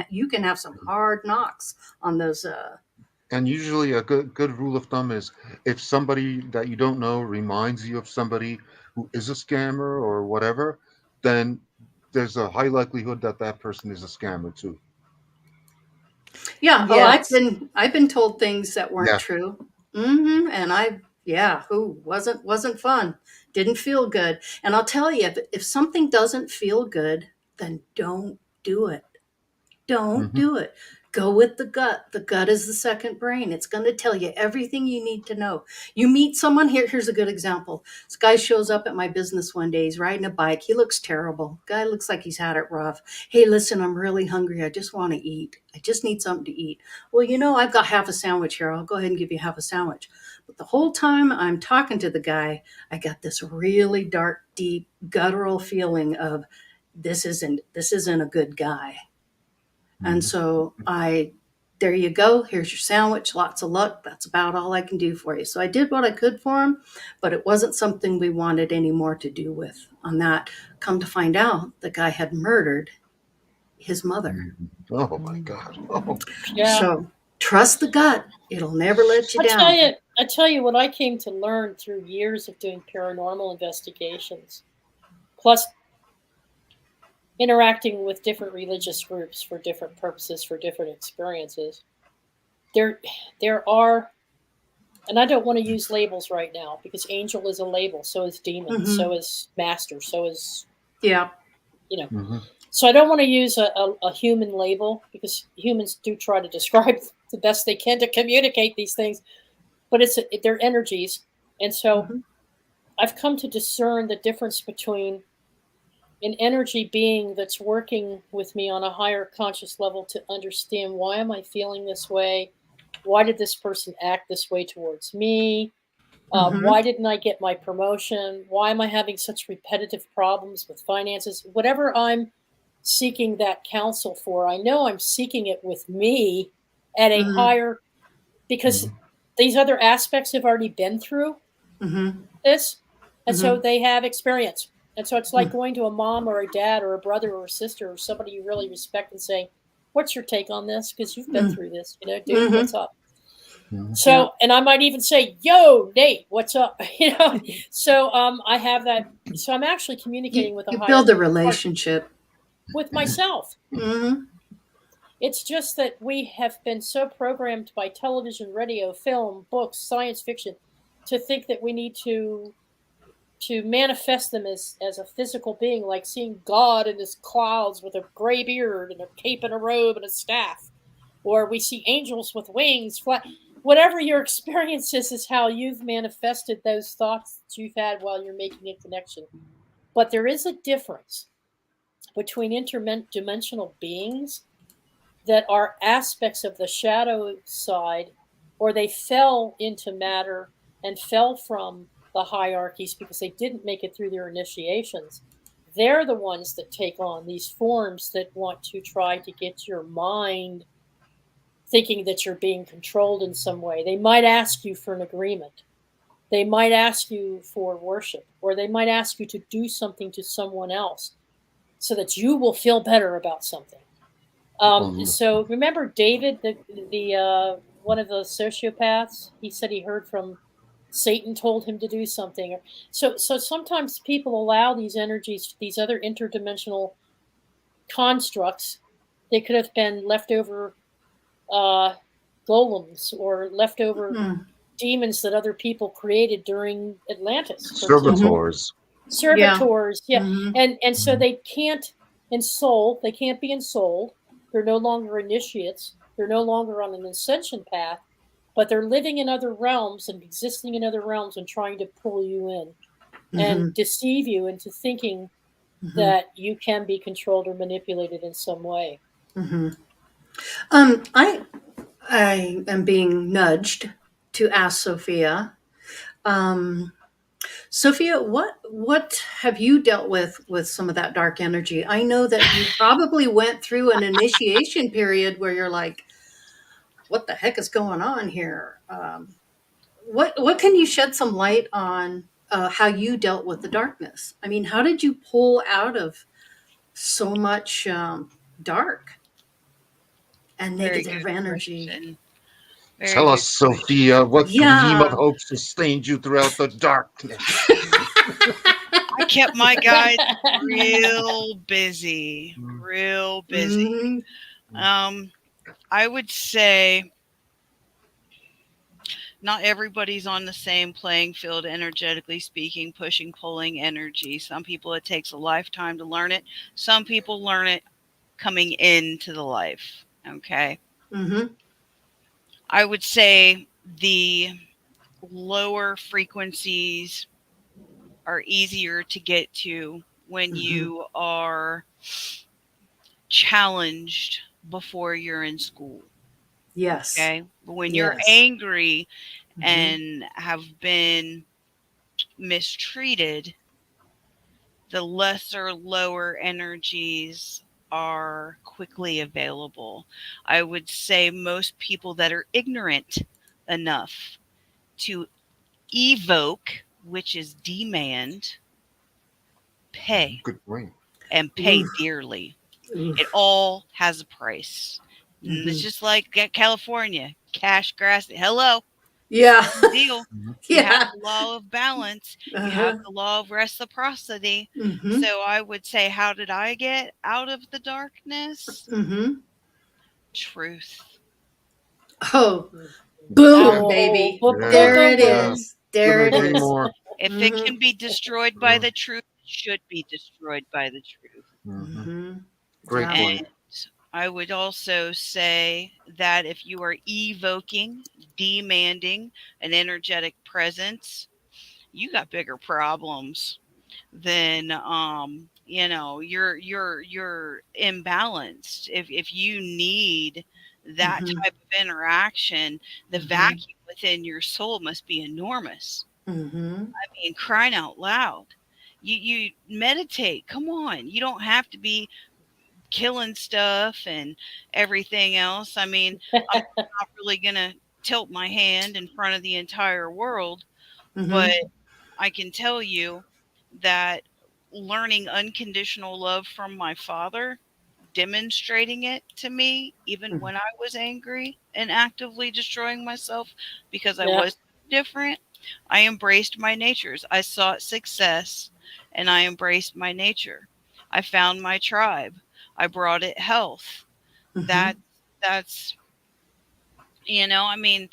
[SPEAKER 1] you can have some hard knocks on those.
[SPEAKER 2] And usually a good rule of thumb is if somebody that you don't know reminds you of somebody who is a scammer or whatever, then there's a high likelihood that that person is a scammer too.
[SPEAKER 1] Yeah. Oh,
[SPEAKER 3] Yes.
[SPEAKER 1] I've been told things that weren't
[SPEAKER 2] Yeah.
[SPEAKER 1] true. And yeah, who wasn't fun. Didn't feel good. And I'll tell you, if something doesn't feel good, then don't do it. Don't
[SPEAKER 2] Hmm.
[SPEAKER 1] do it. Go with the gut. The gut is the second brain. It's going to tell you everything you need to know. You meet someone here. Here's a good example. This guy shows up at my business one day. He's riding a bike. He looks terrible. Guy looks like he's had it rough. Hey, listen, I'm really hungry. I just want to eat. I just need something to eat. Well, I've got half a sandwich here. I'll go ahead and give you half a sandwich. But the whole time I'm talking to the guy, I got this really dark, deep, guttural feeling of this isn't a good guy. And
[SPEAKER 2] Hmm.
[SPEAKER 1] so there you go. Here's your sandwich. Lots of luck. That's about all I can do for you. So I did what I could for him, but it wasn't something we wanted any more to do with on that. Come to find out, the guy had murdered his mother.
[SPEAKER 2] Oh my
[SPEAKER 3] Mm.
[SPEAKER 2] God. Oh.
[SPEAKER 4] yeah.
[SPEAKER 1] So trust the gut. It'll never let you down.
[SPEAKER 4] I tell you what I came to learn through years of doing paranormal investigations, plus interacting with different religious groups for different purposes, for different experiences. There, there are and I don't want to use labels right now because angel is a label, so is demon,
[SPEAKER 1] Mm-hmm.
[SPEAKER 4] so is master, so is,
[SPEAKER 1] Yeah.
[SPEAKER 4] you know.
[SPEAKER 2] Mm-hmm.
[SPEAKER 4] So I don't want to use a human label because humans do try to describe the best they can to communicate these things, but they're energies. And so
[SPEAKER 1] Mm-hmm.
[SPEAKER 4] I've come to discern the difference between an energy being that's working with me on a higher conscious level to understand why am I feeling this way? Why did this person act this way towards me?
[SPEAKER 1] Mm-hmm.
[SPEAKER 4] Why didn't I get my promotion? Why am I having such repetitive problems with finances? Whatever I'm seeking that counsel for, I know I'm seeking it with me at a
[SPEAKER 1] Mm-hmm.
[SPEAKER 4] higher, because these other aspects have already been through
[SPEAKER 1] Mm-hmm.
[SPEAKER 4] this, and so
[SPEAKER 1] Mm-hmm.
[SPEAKER 4] they have experience. And so it's like going to a mom or a dad or a brother or a sister or somebody you really respect and saying, "What's your take on this? Because you've been through this, dude.
[SPEAKER 1] Mm-hmm.
[SPEAKER 4] What's up?"
[SPEAKER 1] Yeah.
[SPEAKER 4] So, and I might even say, "Yo, Nate, what's up?" So, I have that. So I'm actually communicating with a
[SPEAKER 1] You
[SPEAKER 4] higher
[SPEAKER 1] build a
[SPEAKER 4] part
[SPEAKER 1] relationship.
[SPEAKER 4] with myself.
[SPEAKER 1] Mm-hmm.
[SPEAKER 4] It's just that we have been so programmed by television, radio, film, books, science fiction to think that we need to manifest them as a physical being, like seeing God in his clouds with a gray beard and a cape and a robe and a staff, or we see angels with wings. Whatever your experience is how you've manifested those thoughts that you've had while you're making a connection. But there is a difference between interdimensional beings that are aspects of the shadow side, or they fell into matter and fell from the hierarchies because they didn't make it through their initiations. They're the ones that take on these forms that want to try to get your mind thinking that you're being controlled in some way. They might ask you for an agreement. They might ask you for worship, or they might ask you to do something to someone else so that you will feel better about something. So remember David, the one of the sociopaths. He said he heard from Satan told him to do something. So sometimes people allow these energies, these other interdimensional constructs. They could have been leftover uh, golems or leftover
[SPEAKER 1] Mm-hmm.
[SPEAKER 4] demons that other people created during Atlantis, for example.
[SPEAKER 1] Mm-hmm.
[SPEAKER 2] Servitors.
[SPEAKER 1] Yeah.
[SPEAKER 4] Servitors, yeah,
[SPEAKER 1] Mm-hmm.
[SPEAKER 4] and so they can't ensoul. They can't be ensouled. They're no longer initiates. They're no longer on an ascension path, but they're living in other realms and existing in other realms and trying to pull you in
[SPEAKER 1] Mm-hmm.
[SPEAKER 4] and deceive you into thinking
[SPEAKER 1] Mm-hmm.
[SPEAKER 4] that you can be controlled or manipulated in some way.
[SPEAKER 1] Mm-hmm. I am being nudged to ask Sophia. Um, Sophia, what have you dealt with some of that dark energy? I know that you probably went through an initiation period where you're like, "What the heck is going on here?" What can you shed some light on how you dealt with the darkness? I mean, how did you pull out of so much dark and
[SPEAKER 5] Very
[SPEAKER 1] negative
[SPEAKER 5] good
[SPEAKER 1] energy?
[SPEAKER 5] question. Very
[SPEAKER 2] Tell us,
[SPEAKER 5] good question.
[SPEAKER 2] Sophia, what gleam of
[SPEAKER 1] Yeah.
[SPEAKER 2] hope sustained you throughout the darkness?
[SPEAKER 5] I kept my guides real busy, real busy.
[SPEAKER 1] Hmm.
[SPEAKER 5] Um, I would say not everybody's on the same playing field, energetically speaking, pushing, pulling energy. Some people, it takes a lifetime to learn it. Some people learn it coming into the life. Okay.
[SPEAKER 1] Hmm.
[SPEAKER 5] I would say the lower frequencies are easier to get to when
[SPEAKER 1] Hmm.
[SPEAKER 5] you are challenged before you're in school.
[SPEAKER 1] Yes.
[SPEAKER 5] Okay. But when you're
[SPEAKER 1] Yes.
[SPEAKER 5] angry
[SPEAKER 1] Hmm.
[SPEAKER 5] and have been mistreated, the lesser, lower energies are quickly available. I would say most people that are ignorant enough to evoke, which is demand, pay
[SPEAKER 2] Good point.
[SPEAKER 5] and pay
[SPEAKER 1] Oof.
[SPEAKER 5] dearly. It
[SPEAKER 1] Oof.
[SPEAKER 5] all has a price. And it's
[SPEAKER 1] Hmm.
[SPEAKER 5] just like California, cash, grass. Hello,
[SPEAKER 1] Yeah.
[SPEAKER 5] same deal.
[SPEAKER 2] Mhm.
[SPEAKER 5] You have
[SPEAKER 1] Yeah.
[SPEAKER 5] the law of balance. You have
[SPEAKER 1] Uh-huh.
[SPEAKER 5] the law of reciprocity.
[SPEAKER 1] Hmm.
[SPEAKER 5] So I would say, how did I get out of the darkness?
[SPEAKER 1] Hmm.
[SPEAKER 5] Truth.
[SPEAKER 1] Oh, Boom,
[SPEAKER 2] Yeah.
[SPEAKER 1] baby.
[SPEAKER 4] Boom, boom,
[SPEAKER 2] Yeah.
[SPEAKER 4] boom,
[SPEAKER 1] There
[SPEAKER 4] boom,
[SPEAKER 1] it
[SPEAKER 2] Yeah.
[SPEAKER 4] boom.
[SPEAKER 1] is. There
[SPEAKER 2] Couldn't
[SPEAKER 1] it
[SPEAKER 2] agree
[SPEAKER 1] is.
[SPEAKER 2] more.
[SPEAKER 5] If it
[SPEAKER 1] Mm-hmm.
[SPEAKER 5] can be destroyed by
[SPEAKER 2] Yeah.
[SPEAKER 5] the truth, it should be destroyed by the truth.
[SPEAKER 2] Hmm.
[SPEAKER 1] Mm-hmm.
[SPEAKER 2] Great
[SPEAKER 1] Yeah.
[SPEAKER 2] point.
[SPEAKER 5] And I would also say that if you are evoking, demanding an energetic presence, you got bigger problems than you're imbalanced. If you need that
[SPEAKER 1] Mm-hmm.
[SPEAKER 5] type of interaction, the
[SPEAKER 1] Mm-hmm.
[SPEAKER 5] vacuum within your soul must be enormous.
[SPEAKER 1] Mm-hmm.
[SPEAKER 5] I mean, crying out loud. You meditate. Come on. You don't have to be killing stuff and everything else. I mean, I'm not really going to tilt my hand in front of the entire world, but
[SPEAKER 1] Mm-hmm.
[SPEAKER 5] I can tell you that learning unconditional love from my father, demonstrating it to me, even when I was angry and actively destroying myself because I
[SPEAKER 4] Yeah.
[SPEAKER 5] was different, I embraced my natures. I sought success and I embraced my nature. I found my tribe. I brought it health.
[SPEAKER 1] Mm-hmm.
[SPEAKER 5] That that's I mean,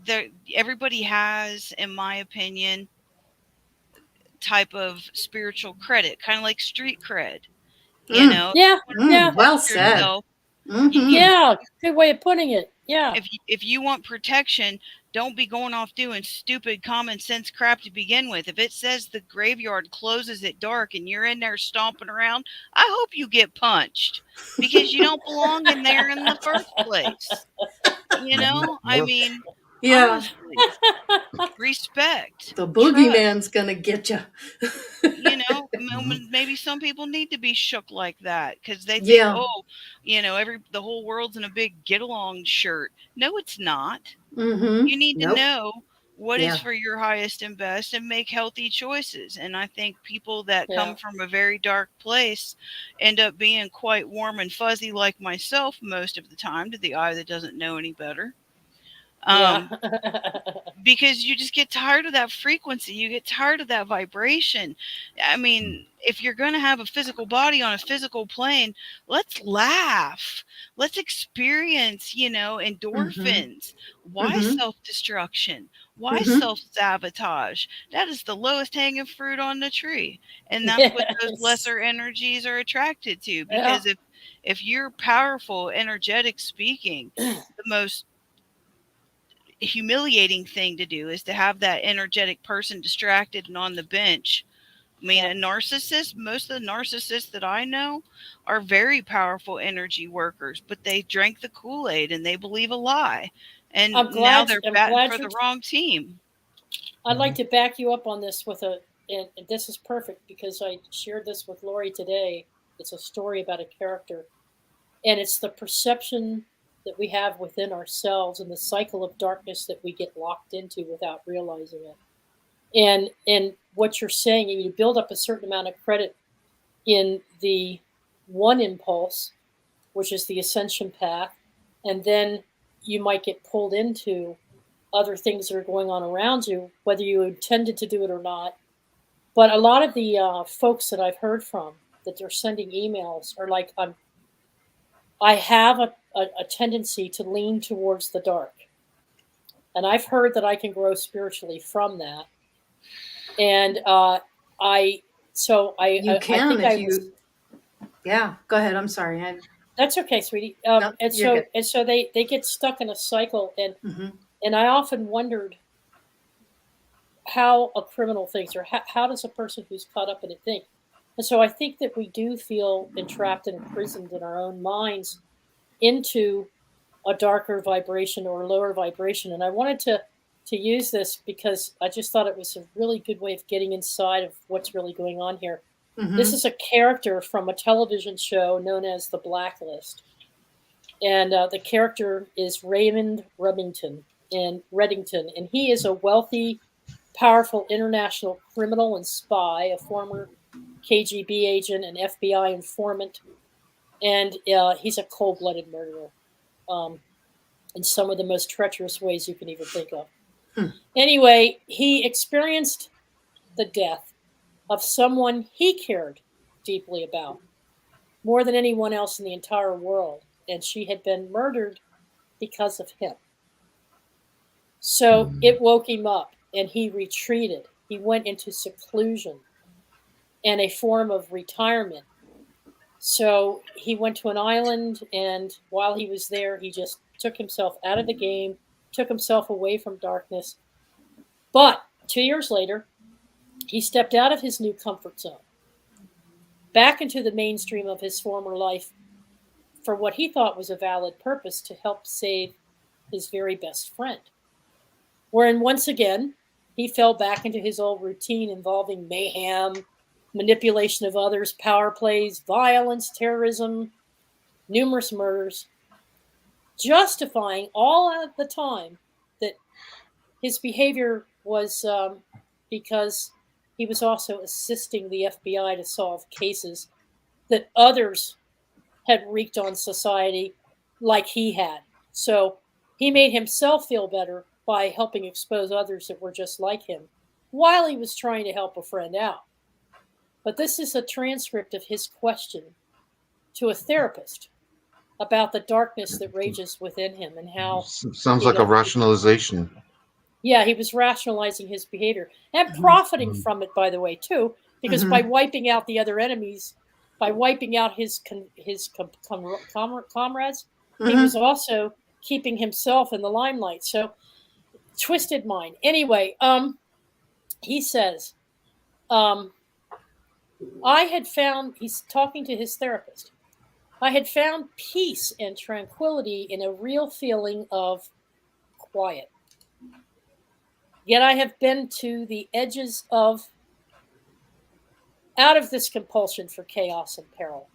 [SPEAKER 5] there everybody has, in my opinion, type of spiritual credit, kind of like street cred.
[SPEAKER 1] Mm.
[SPEAKER 5] If
[SPEAKER 4] Yeah.
[SPEAKER 5] you want to
[SPEAKER 4] Yeah.
[SPEAKER 1] Well
[SPEAKER 5] protect
[SPEAKER 1] said.
[SPEAKER 5] yourself,
[SPEAKER 1] Mm-hmm.
[SPEAKER 4] Yeah. Good way of putting it. Yeah.
[SPEAKER 5] if you want protection, don't be going off doing stupid common sense crap to begin with. If it says the graveyard closes at dark and you're in there stomping around, I hope you get punched because you don't belong in there in the first place.
[SPEAKER 2] Hmm.
[SPEAKER 5] I
[SPEAKER 2] Yep.
[SPEAKER 5] mean,
[SPEAKER 1] Yeah.
[SPEAKER 5] honestly, respect,
[SPEAKER 1] The
[SPEAKER 5] trust.
[SPEAKER 1] boogeyman's gonna get you.
[SPEAKER 2] Hmm.
[SPEAKER 5] Maybe some people need to be shook like that because they think,
[SPEAKER 1] Yeah.
[SPEAKER 5] oh, the whole world's in a big get along shirt. No, it's not.
[SPEAKER 1] Mm-hmm.
[SPEAKER 5] You need to
[SPEAKER 1] Nope.
[SPEAKER 5] know what is
[SPEAKER 1] Yeah.
[SPEAKER 5] for your highest and best and make healthy choices. And I think people that
[SPEAKER 4] Yeah.
[SPEAKER 5] come from a very dark place end up being quite warm and fuzzy, like myself, most of the time, to the eye that doesn't know any better.
[SPEAKER 4] Yeah.
[SPEAKER 5] Um, because you just get tired of that frequency. You get tired of that vibration. I mean, if you're going to have a physical body on a physical plane, let's laugh. Let's experience,
[SPEAKER 1] Mm-hmm.
[SPEAKER 5] endorphins. Why
[SPEAKER 1] Mm-hmm.
[SPEAKER 5] self destruction? Why
[SPEAKER 1] Mm-hmm.
[SPEAKER 5] self sabotage? That is the lowest hanging fruit on the tree. And that's what those
[SPEAKER 4] Yes.
[SPEAKER 5] lesser energies are attracted to.
[SPEAKER 4] Yeah.
[SPEAKER 5] Because if you're powerful, energetic speaking, the most humiliating thing to do is to have that energetic person distracted and on the bench. I mean,
[SPEAKER 4] Yeah.
[SPEAKER 5] a narcissist, most of the narcissists that I know are very powerful energy workers, but they drank the Kool-Aid and they believe a lie. And
[SPEAKER 4] I'm
[SPEAKER 5] now
[SPEAKER 4] glad.
[SPEAKER 5] they're
[SPEAKER 4] I'm
[SPEAKER 5] batting
[SPEAKER 4] glad
[SPEAKER 5] for
[SPEAKER 4] you're.
[SPEAKER 5] the wrong team.
[SPEAKER 4] I'd like to back you up on this with and this is perfect because I shared this with Laurie today. It's a story about a character, and it's the perception that we have within ourselves and the cycle of darkness that we get locked into without realizing it. And what you're saying, you build up a certain amount of credit in the one impulse, which is the ascension path, and then you might get pulled into other things that are going on around you, whether you intended to do it or not. But a lot of the folks that I've heard from that they're sending emails are like, I have a tendency to lean towards the dark. And I've heard that I can grow spiritually from that. And I, so
[SPEAKER 1] You
[SPEAKER 4] I
[SPEAKER 1] can
[SPEAKER 4] think
[SPEAKER 1] if
[SPEAKER 4] I was,
[SPEAKER 1] you. Yeah. Go ahead. I'm sorry.
[SPEAKER 4] that's okay, sweetie.
[SPEAKER 1] No, you're good.
[SPEAKER 4] And so they get stuck in a cycle.
[SPEAKER 1] Mm-hmm.
[SPEAKER 4] And I often wondered how a criminal thinks, or how does a person who's caught up in it think. And so I think that we do feel entrapped and imprisoned in our own minds into a darker vibration or lower vibration. And I wanted to use this because I just thought it was a really good way of getting inside of what's really going on here. This
[SPEAKER 1] Mm-hmm.
[SPEAKER 4] is a character from a television show known as The Blacklist, and the character is Raymond Reddington, and he is a wealthy, powerful international criminal and spy, a former KGB agent and FBI informant, and he's a cold-blooded murderer. Um, in some of the most treacherous ways you can even think of.
[SPEAKER 1] Hmm.
[SPEAKER 4] Anyway, he experienced the death of someone he cared deeply about, more than anyone else in the entire world, and she had been murdered because of him. So it woke him up and he retreated. He went into seclusion and a form of retirement. So he went to an island, and while he was there, he just took himself out of the game, took himself away from darkness. But 2 years later, he stepped out of his new comfort zone, back into the mainstream of his former life for what he thought was a valid purpose to help save his very best friend. Wherein, once again, he fell back into his old routine involving mayhem, manipulation of others, power plays, violence, terrorism, numerous murders, justifying all at the time that his behavior was because he was also assisting the FBI to solve cases that others had wreaked on society like he had. So he made himself feel better by helping expose others that were just like him while he was trying to help a friend out. But this is a transcript of his question to a therapist about the darkness that rages within him and how
[SPEAKER 2] Sounds like a rationalization.
[SPEAKER 4] he was rationalizing his behavior and profiting from it, by the way, too, because by wiping out the other enemies, by wiping out his comrades, he was also keeping himself in the limelight. So, twisted mind. Anyway, he says, I had found, he's talking to his therapist, I had found peace and tranquility in a real feeling of quiet. Yet I have been to the edges of, out of this compulsion for chaos and peril.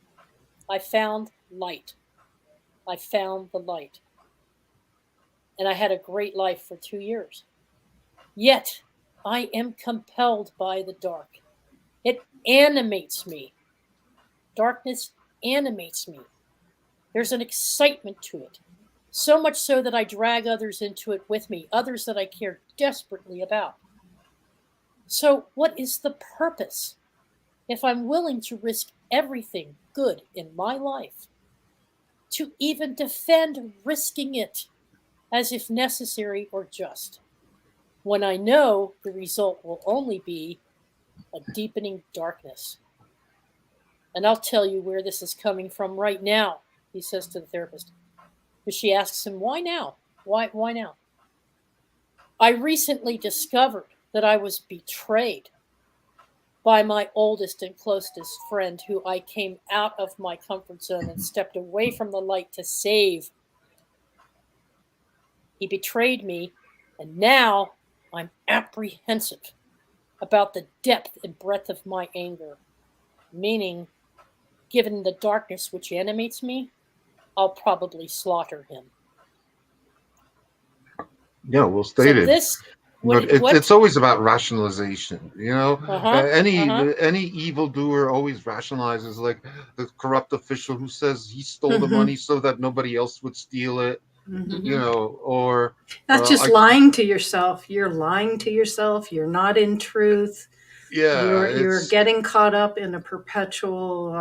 [SPEAKER 4] I found light. I found the light. And I had a great life for 2 years. Yet I am compelled by the dark. It animates me. Darkness animates me. There's an excitement to it. So much so that I drag others into it with me, others that I care desperately about. So, what is the purpose if I'm willing to risk everything good in my life, to even defend risking it as if necessary or just, when I know the result will only be a deepening darkness? And I'll tell you where this is coming from right now, he says to the therapist. But she asks him, why now? Why now? I recently discovered that I was betrayed by my oldest and closest friend, who I came out of my comfort zone and stepped away from the light to save. He betrayed me, and now I'm apprehensive about the depth and breadth of my anger, meaning, given the darkness which animates me, I'll probably slaughter him.
[SPEAKER 2] Yeah, well stated.
[SPEAKER 4] So
[SPEAKER 2] It's always about rationalization, you know. Any evildoer always rationalizes, like the corrupt official who says he stole the money so that nobody else would steal it, you know, or
[SPEAKER 1] that's just lying to yourself. You're lying to yourself. You're not in truth.
[SPEAKER 2] Yeah,
[SPEAKER 1] you're getting caught up in a perpetual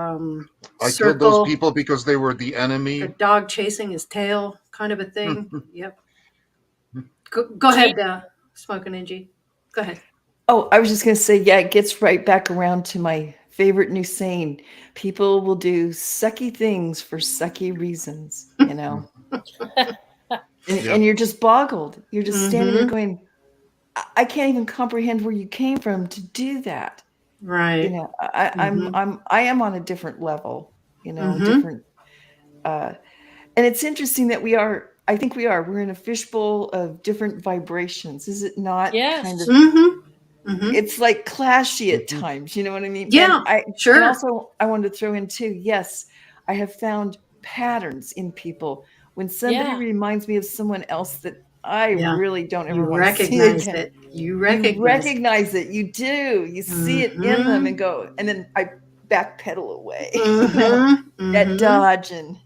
[SPEAKER 2] I
[SPEAKER 1] circle.
[SPEAKER 2] killed those people because they were the enemy.
[SPEAKER 1] The dog chasing his tail, kind of a thing. Yep. Go ahead, Smoking Angie. Go ahead.
[SPEAKER 3] Oh, I was just going to say, yeah, it gets right back around to my favorite new saying. People will do sucky things for sucky reasons, you know. and you're just boggled. You're just standing there going, I can't even comprehend where you came from to do that.
[SPEAKER 1] Right.
[SPEAKER 3] You know, I am on a different level, you know, different. And it's interesting that I think we're in a fishbowl of different vibrations. Is it not?
[SPEAKER 4] Yes.
[SPEAKER 3] Kind of. It's like clashy at times. You know what I mean?
[SPEAKER 1] Yeah, sure.
[SPEAKER 3] And also, I wanted to throw in too, yes, I have found patterns in people. When somebody reminds me of someone else that I really don't ever want to see again.
[SPEAKER 1] You recognize
[SPEAKER 3] it. You do. You see it in them and go, and then I backpedal away. You know, that dodging.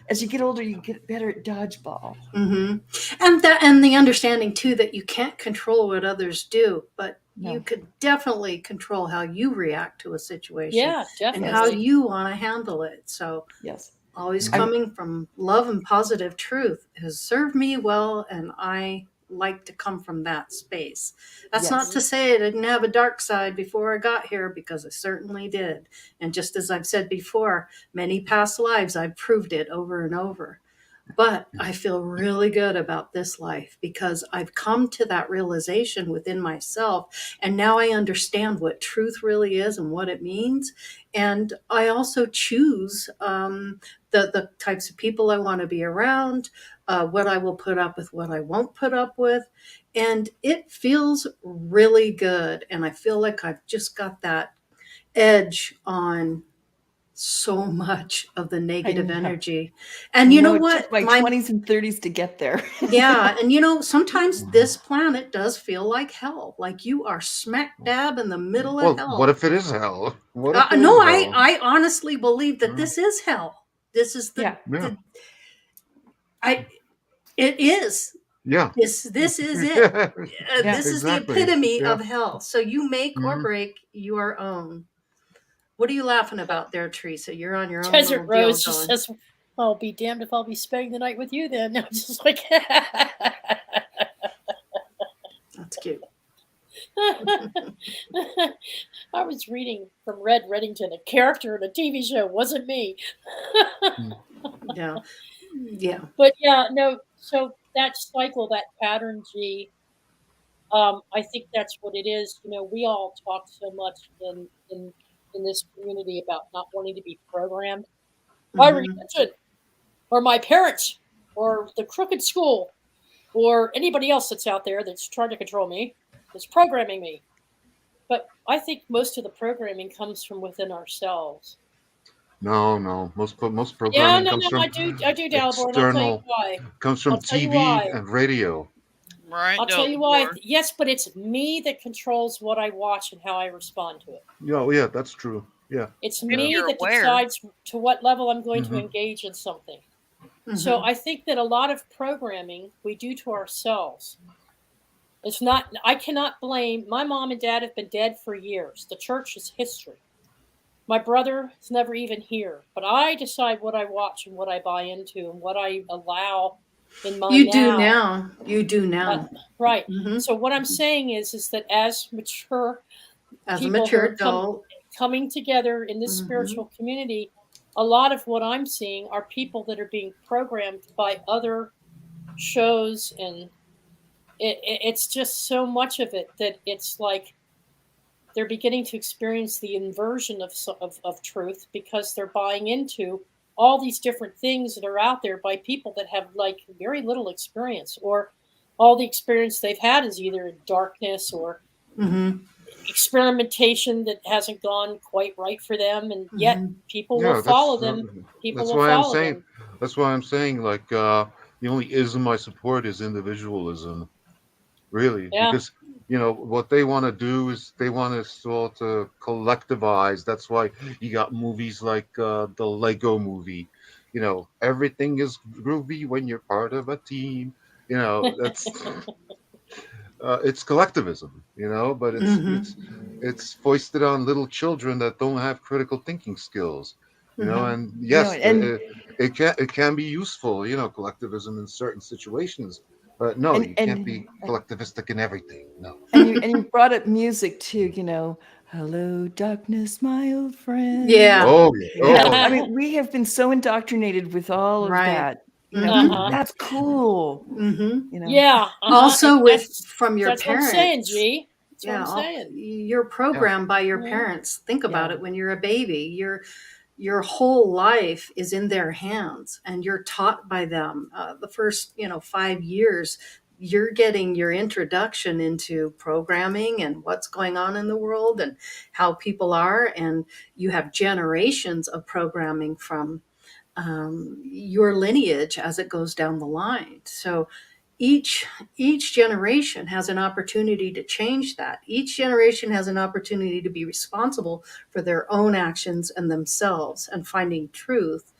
[SPEAKER 3] As you get older, you get better at dodgeball.
[SPEAKER 1] And the understanding too that you can't control what others do, but you could definitely control how you react to a situation.
[SPEAKER 4] Yeah, definitely.
[SPEAKER 1] And how you want to handle it. So
[SPEAKER 3] yes,
[SPEAKER 1] always
[SPEAKER 2] Mhm.
[SPEAKER 1] coming from love and positive truth, has served me well, and I like to come from that space. That's not
[SPEAKER 3] Yes.
[SPEAKER 1] to say I didn't have a dark side before I got here, because I certainly did. And just as I've said before, many past lives, I've proved it over and over. But I feel really good about this life because I've come to that realization within myself. And now I understand what truth really is and what it means. And I also choose the types of people I want to be around, what I will put up with, what I won't put up with. And it feels really good. And I feel like I've just got that edge on so much of the
[SPEAKER 3] I
[SPEAKER 1] negative
[SPEAKER 3] know.
[SPEAKER 1] energy. And you know
[SPEAKER 3] It took
[SPEAKER 1] what?
[SPEAKER 3] my 20s and 30s to get there.
[SPEAKER 1] Yeah, and sometimes this planet does feel like hell. Like you are smack dab in the middle of
[SPEAKER 2] Well, what
[SPEAKER 1] hell.
[SPEAKER 2] if it is hell? What if it
[SPEAKER 1] No,
[SPEAKER 2] is
[SPEAKER 1] I
[SPEAKER 2] hell?
[SPEAKER 1] I honestly believe that
[SPEAKER 2] Mm,
[SPEAKER 1] this is hell. This is
[SPEAKER 3] Yeah.
[SPEAKER 2] Yeah,
[SPEAKER 1] I it is.
[SPEAKER 2] yeah,
[SPEAKER 1] This is it.
[SPEAKER 2] yeah,
[SPEAKER 3] Yeah.
[SPEAKER 1] This is the
[SPEAKER 2] exactly.
[SPEAKER 1] epitome
[SPEAKER 2] Yeah.
[SPEAKER 1] of hell. So you make or
[SPEAKER 2] Mhm.
[SPEAKER 1] break your own. What are you laughing about there, Teresa? You're on your own
[SPEAKER 4] Desert
[SPEAKER 1] little deal
[SPEAKER 4] Rose just
[SPEAKER 1] going.
[SPEAKER 4] says, "I'll be damned if I'll be spending the night with you." Then I'm just like,
[SPEAKER 1] That's cute.
[SPEAKER 4] I was reading from Red Reddington, a character in a TV show, wasn't me.
[SPEAKER 2] Mm.
[SPEAKER 1] Yeah. Yeah.
[SPEAKER 4] But yeah, no. So that cycle, that pattern, G. I think that's what it is. We all talk so much in this community about not wanting to be programmed by
[SPEAKER 1] Hmm.
[SPEAKER 4] religion or my parents or the crooked school or anybody else that's out there that's trying to control me, that's programming me. But I think most of the programming comes from within ourselves.
[SPEAKER 2] No, no. Most
[SPEAKER 4] Yeah,
[SPEAKER 2] programming
[SPEAKER 4] no,
[SPEAKER 2] comes
[SPEAKER 4] no,
[SPEAKER 2] from
[SPEAKER 4] I do, Dalborn, and I'll tell you
[SPEAKER 2] external,
[SPEAKER 4] why.
[SPEAKER 2] comes
[SPEAKER 4] I'll
[SPEAKER 2] from
[SPEAKER 4] tell you
[SPEAKER 2] TV
[SPEAKER 4] why.
[SPEAKER 2] and radio.
[SPEAKER 5] Right,
[SPEAKER 4] I'll tell you why.
[SPEAKER 5] Dumbledore.
[SPEAKER 4] Yes, but it's me that controls what I watch and how I respond to it.
[SPEAKER 2] Yeah, yeah, that's true. Yeah,
[SPEAKER 4] It's
[SPEAKER 5] If
[SPEAKER 2] yeah.
[SPEAKER 4] me
[SPEAKER 5] you're
[SPEAKER 4] that
[SPEAKER 5] aware.
[SPEAKER 4] decides to what level I'm going to
[SPEAKER 2] Hmm.
[SPEAKER 4] engage in something. So
[SPEAKER 1] Hmm.
[SPEAKER 4] I think that a lot of programming we do to ourselves. It's not, I cannot blame, my mom and dad have been dead for years. The church is history. My brother is never even here, but I decide what I watch and what I buy into and what I allow in my
[SPEAKER 1] You do
[SPEAKER 4] now.
[SPEAKER 1] now. You do now.
[SPEAKER 4] Right.
[SPEAKER 1] Hmm.
[SPEAKER 4] So what I'm saying is that as mature
[SPEAKER 1] As a
[SPEAKER 4] people who
[SPEAKER 1] mature
[SPEAKER 4] are
[SPEAKER 1] adult.
[SPEAKER 4] coming together in this
[SPEAKER 1] Hmm.
[SPEAKER 4] spiritual community, a lot of what I'm seeing are people that are being programmed by other shows, and it's just so much of it that it's like they're beginning to experience the inversion of truth because they're buying into all these different things that are out there by people that have like very little experience, or all the experience they've had is either darkness or
[SPEAKER 1] Hmm.
[SPEAKER 4] experimentation that hasn't gone quite right for them, and yet
[SPEAKER 1] Hmm.
[SPEAKER 4] people will
[SPEAKER 2] Yeah,
[SPEAKER 4] follow them. People
[SPEAKER 2] that's
[SPEAKER 4] will
[SPEAKER 2] why I'm
[SPEAKER 4] follow
[SPEAKER 2] saying
[SPEAKER 4] them.
[SPEAKER 2] that's why I'm saying like the only ism I support is individualism, really,
[SPEAKER 4] Yeah.
[SPEAKER 2] because what they want to do is they want to sort of collectivize. That's why you got movies like the Lego movie. Everything is groovy when you're part of a team. That's it's collectivism. But it's
[SPEAKER 1] Hmm.
[SPEAKER 2] it's it's foisted on little children that don't have critical thinking skills.
[SPEAKER 1] Hmm.
[SPEAKER 2] And yes,
[SPEAKER 3] And
[SPEAKER 2] it can be useful. Collectivism in certain situations, but no,
[SPEAKER 3] and
[SPEAKER 2] you can't
[SPEAKER 3] and
[SPEAKER 2] be collectivistic in everything. No.
[SPEAKER 3] and you brought up music too. Hello, darkness, my old friend.
[SPEAKER 1] Yeah.
[SPEAKER 2] Oh yeah. Oh
[SPEAKER 3] I
[SPEAKER 2] yeah.
[SPEAKER 3] mean, we have been so indoctrinated with all of
[SPEAKER 1] Right.
[SPEAKER 3] that.
[SPEAKER 1] Hmm.
[SPEAKER 3] And
[SPEAKER 4] Uh-huh.
[SPEAKER 3] that's cool.
[SPEAKER 1] Hmm.
[SPEAKER 4] Yeah. Uh-huh. And
[SPEAKER 1] Also, with from your
[SPEAKER 4] that's what I'm saying,
[SPEAKER 1] parents.
[SPEAKER 4] G. That's what
[SPEAKER 1] Yeah,
[SPEAKER 4] I'm saying.
[SPEAKER 1] you're
[SPEAKER 2] Yeah.
[SPEAKER 1] programmed by your
[SPEAKER 4] Yeah.
[SPEAKER 1] parents. Think about
[SPEAKER 3] Yeah.
[SPEAKER 1] it. When you're a baby, your whole life is in their hands, and you're taught by them. The first 5 years, you're getting your introduction into programming and what's going on in the world and how people are, and you have generations of programming from your lineage as it goes down the line. So each each generation has an opportunity to change that. Each generation has an opportunity to be responsible for their own actions and themselves, and finding truth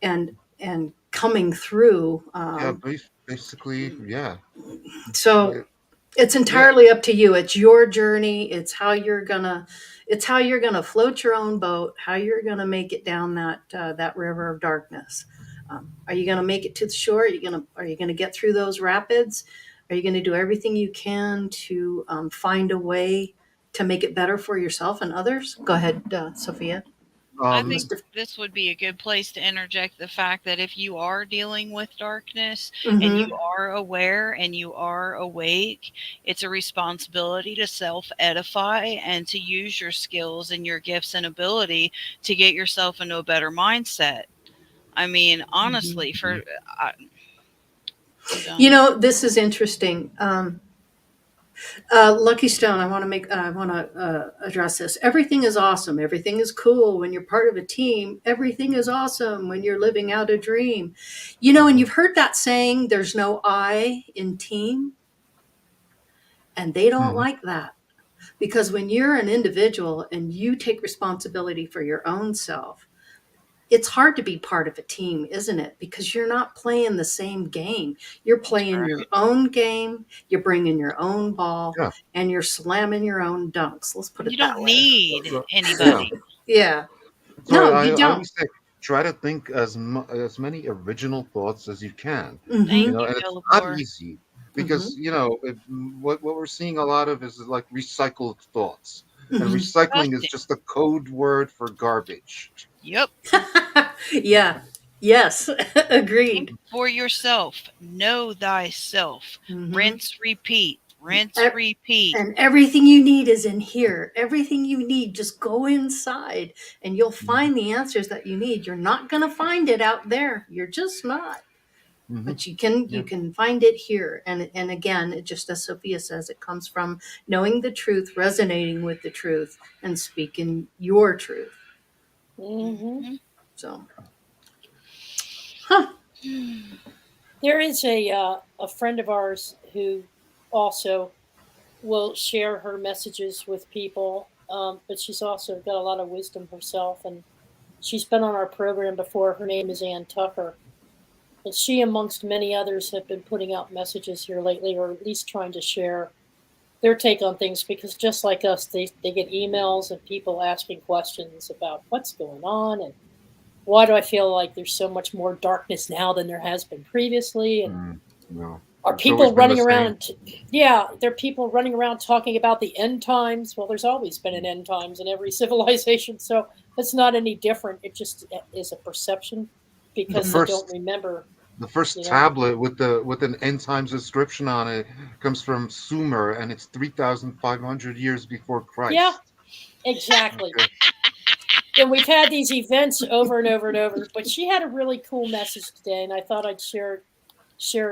[SPEAKER 1] and coming through.
[SPEAKER 2] Yeah. Basically, yeah.
[SPEAKER 1] So
[SPEAKER 2] Yeah.
[SPEAKER 1] It's
[SPEAKER 2] Yeah.
[SPEAKER 1] entirely up to you. It's your journey. It's how you're gonna float your own boat. How you're gonna make it down that river of darkness. Are you gonna make it to the shore? Are you gonna get through those rapids? Are you gonna do everything you can to find a way to make it better for yourself and others? Go ahead, Sophia.
[SPEAKER 5] I think
[SPEAKER 2] Um,
[SPEAKER 1] Mr.
[SPEAKER 5] this would be a good place to interject the fact that if you are dealing with darkness and you
[SPEAKER 1] Mm-hmm.
[SPEAKER 5] are aware and you are awake, it's a responsibility to self edify and to use your skills and your gifts and ability to get yourself into a better mindset. I mean,
[SPEAKER 1] Mm-hmm.
[SPEAKER 5] honestly, I'm
[SPEAKER 1] You
[SPEAKER 5] done.
[SPEAKER 1] know, this is interesting. Lucky Stone, I want to address this. Everything is awesome. Everything is cool when you're part of a team. Everything is awesome when you're living out a dream. You know, and
[SPEAKER 2] mhm,
[SPEAKER 1] you've heard that saying, there's no I in team, and they don't
[SPEAKER 2] mhm,
[SPEAKER 1] like that. Because when you're an individual and you take responsibility for your own self, it's hard to be part of a team, isn't it? Because you're not playing the same game. You're
[SPEAKER 5] That's
[SPEAKER 1] playing
[SPEAKER 5] right.
[SPEAKER 1] your own game, you're bringing your own ball,
[SPEAKER 2] yeah.
[SPEAKER 1] and you're slamming your own dunks. Let's put
[SPEAKER 5] You
[SPEAKER 1] it that
[SPEAKER 5] don't
[SPEAKER 1] way.
[SPEAKER 5] need
[SPEAKER 2] Yeah.
[SPEAKER 5] anybody.
[SPEAKER 1] Yeah.
[SPEAKER 2] So
[SPEAKER 1] No,
[SPEAKER 2] I,
[SPEAKER 1] you
[SPEAKER 2] I
[SPEAKER 1] don't.
[SPEAKER 2] always say try to think as many original thoughts as you can.
[SPEAKER 1] Mm-hmm.
[SPEAKER 5] Thank you,
[SPEAKER 2] And it's not
[SPEAKER 5] Philipor.
[SPEAKER 2] easy
[SPEAKER 1] Mm-hmm.
[SPEAKER 2] because what we're seeing a lot of is like recycled thoughts, and
[SPEAKER 1] Mm-hmm.
[SPEAKER 2] recycling is
[SPEAKER 5] Disgusting.
[SPEAKER 2] just a code word for garbage.
[SPEAKER 5] Yep.
[SPEAKER 1] Yeah. Yes.
[SPEAKER 5] Think
[SPEAKER 1] Agreed.
[SPEAKER 5] for yourself. Know thyself.
[SPEAKER 1] Mm-hmm.
[SPEAKER 5] Rinse, repeat. Rinse, repeat.
[SPEAKER 1] And everything you need is in here. Everything you need, just go inside and you'll
[SPEAKER 2] Hmm.
[SPEAKER 1] find the answers that you need. You're not going to find it out there. You're just not.
[SPEAKER 2] Hmm.
[SPEAKER 1] But you
[SPEAKER 2] Yeah.
[SPEAKER 1] can find it here. And again, it just as Sophia says, it comes from knowing the truth, resonating with the truth, and speaking your truth.
[SPEAKER 4] Hmm.
[SPEAKER 5] Mhm.
[SPEAKER 1] So, huh.
[SPEAKER 4] There is a friend of ours who also will share her messages with people, but she's also got a lot of wisdom herself, and she's been on our program before. Her name is Ann Tucker, and she, amongst many others, have been putting out messages here lately, or at least trying to share their take on things, because just like us, they get emails and people asking questions about what's going on and why do I feel like there's so much more darkness now than there has been previously, and
[SPEAKER 2] Mm, no,
[SPEAKER 4] are
[SPEAKER 2] it's always
[SPEAKER 4] people
[SPEAKER 2] been the
[SPEAKER 4] running
[SPEAKER 2] same.
[SPEAKER 4] around? Yeah, there are people running around talking about the end times. Well, there's always been an end times in every civilization, so it's not any different. It just is a perception
[SPEAKER 2] The
[SPEAKER 4] because they
[SPEAKER 1] Mhm.
[SPEAKER 4] don't
[SPEAKER 2] first
[SPEAKER 4] remember.
[SPEAKER 2] the first
[SPEAKER 4] You know?
[SPEAKER 2] tablet with an end times inscription on it comes from Sumer, and it's 3,500 years before
[SPEAKER 4] Yeah,
[SPEAKER 2] Christ.
[SPEAKER 4] exactly.
[SPEAKER 2] Okay.
[SPEAKER 4] And we've had these events over and over and over. But she had a really cool message today, and I thought I'd share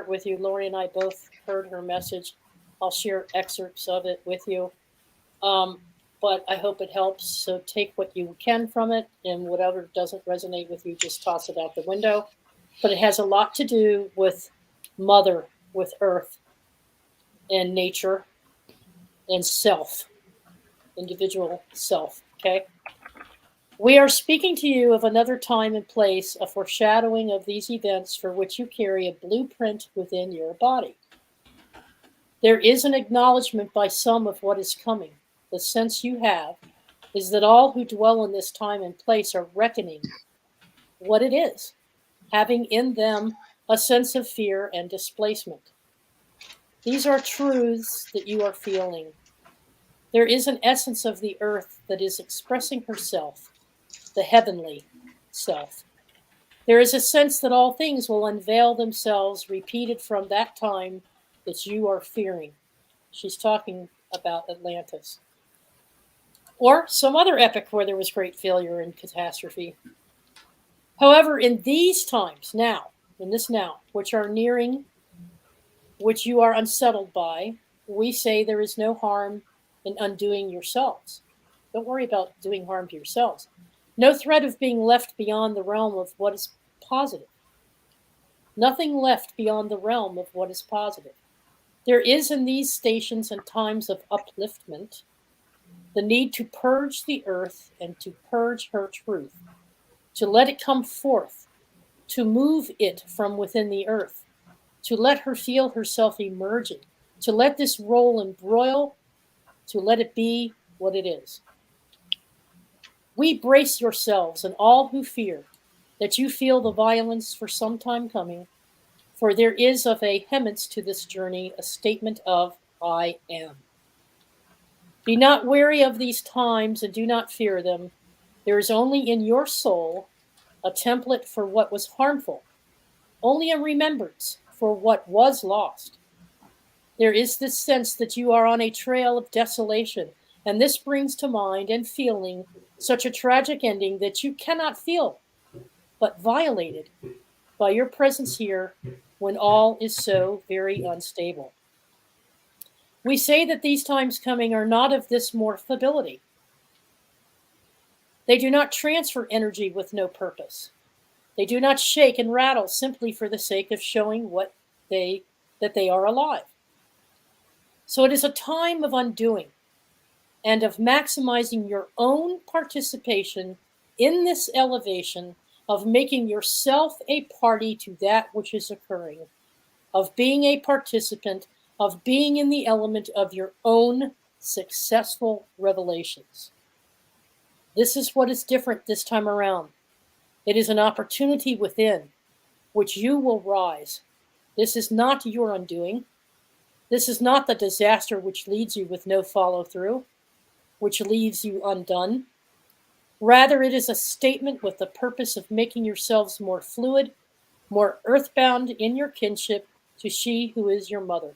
[SPEAKER 4] it with you. Laurie and I both heard her message. I'll share excerpts of it with you. Um, but I hope it helps. So take what you can from it, and whatever doesn't resonate with you, just toss it out the window. But it has a lot to do with Mother, with Earth, and nature, and self, individual self. Okay? We are speaking to you of another time and place, a foreshadowing of these events for which you carry a blueprint within your body. There is an acknowledgement by some of what is coming. The sense you have is that all who dwell in this time and place are reckoning what it is, having in them a sense of fear and displacement. These are truths that you are feeling. There is an essence of the earth that is expressing herself, the heavenly self. There is a sense that all things will unveil themselves, repeated from that time that you are fearing. She's talking about Atlantis. Or some other epic where there was great failure and catastrophe. However, in these times, now, in this now, which are nearing, which you are unsettled by, we say there is no harm in undoing yourselves. Don't worry about doing harm to yourselves. No threat of being left beyond the realm of what is positive. Nothing left beyond the realm of what is positive. There is in these stations and times of upliftment the need to purge the earth and to purge her truth, to let it come forth, to move it from within the earth, to let her feel herself emerging, to let this role embroil, to let it be what it is. We brace yourselves and all who fear that you feel the violence for some time coming, for there is of a hemence to this journey a statement of I am. Be not weary of these times and do not fear them. There is only in your soul a template for what was harmful, only a remembrance for what was lost. There is this sense that you are on a trail of desolation, and this brings to mind and feeling such a tragic ending that you cannot feel, but violated by your presence here when all is so very unstable. We say that these times coming are not of this morphability. They do not transfer energy with no purpose. They do not shake and rattle simply for the sake of showing that they are alive. So it is a time of undoing and of maximizing your own participation in this elevation, of making yourself a party to that which is occurring, of being a participant, of being in the element of your own successful revelations. This is what is different this time around. It is an opportunity within which you will rise. This is not your undoing. This is not the disaster which leads you with no follow through, which leaves you undone. Rather, it is a statement with the purpose of making yourselves more fluid, more earthbound in your kinship to she who is your mother.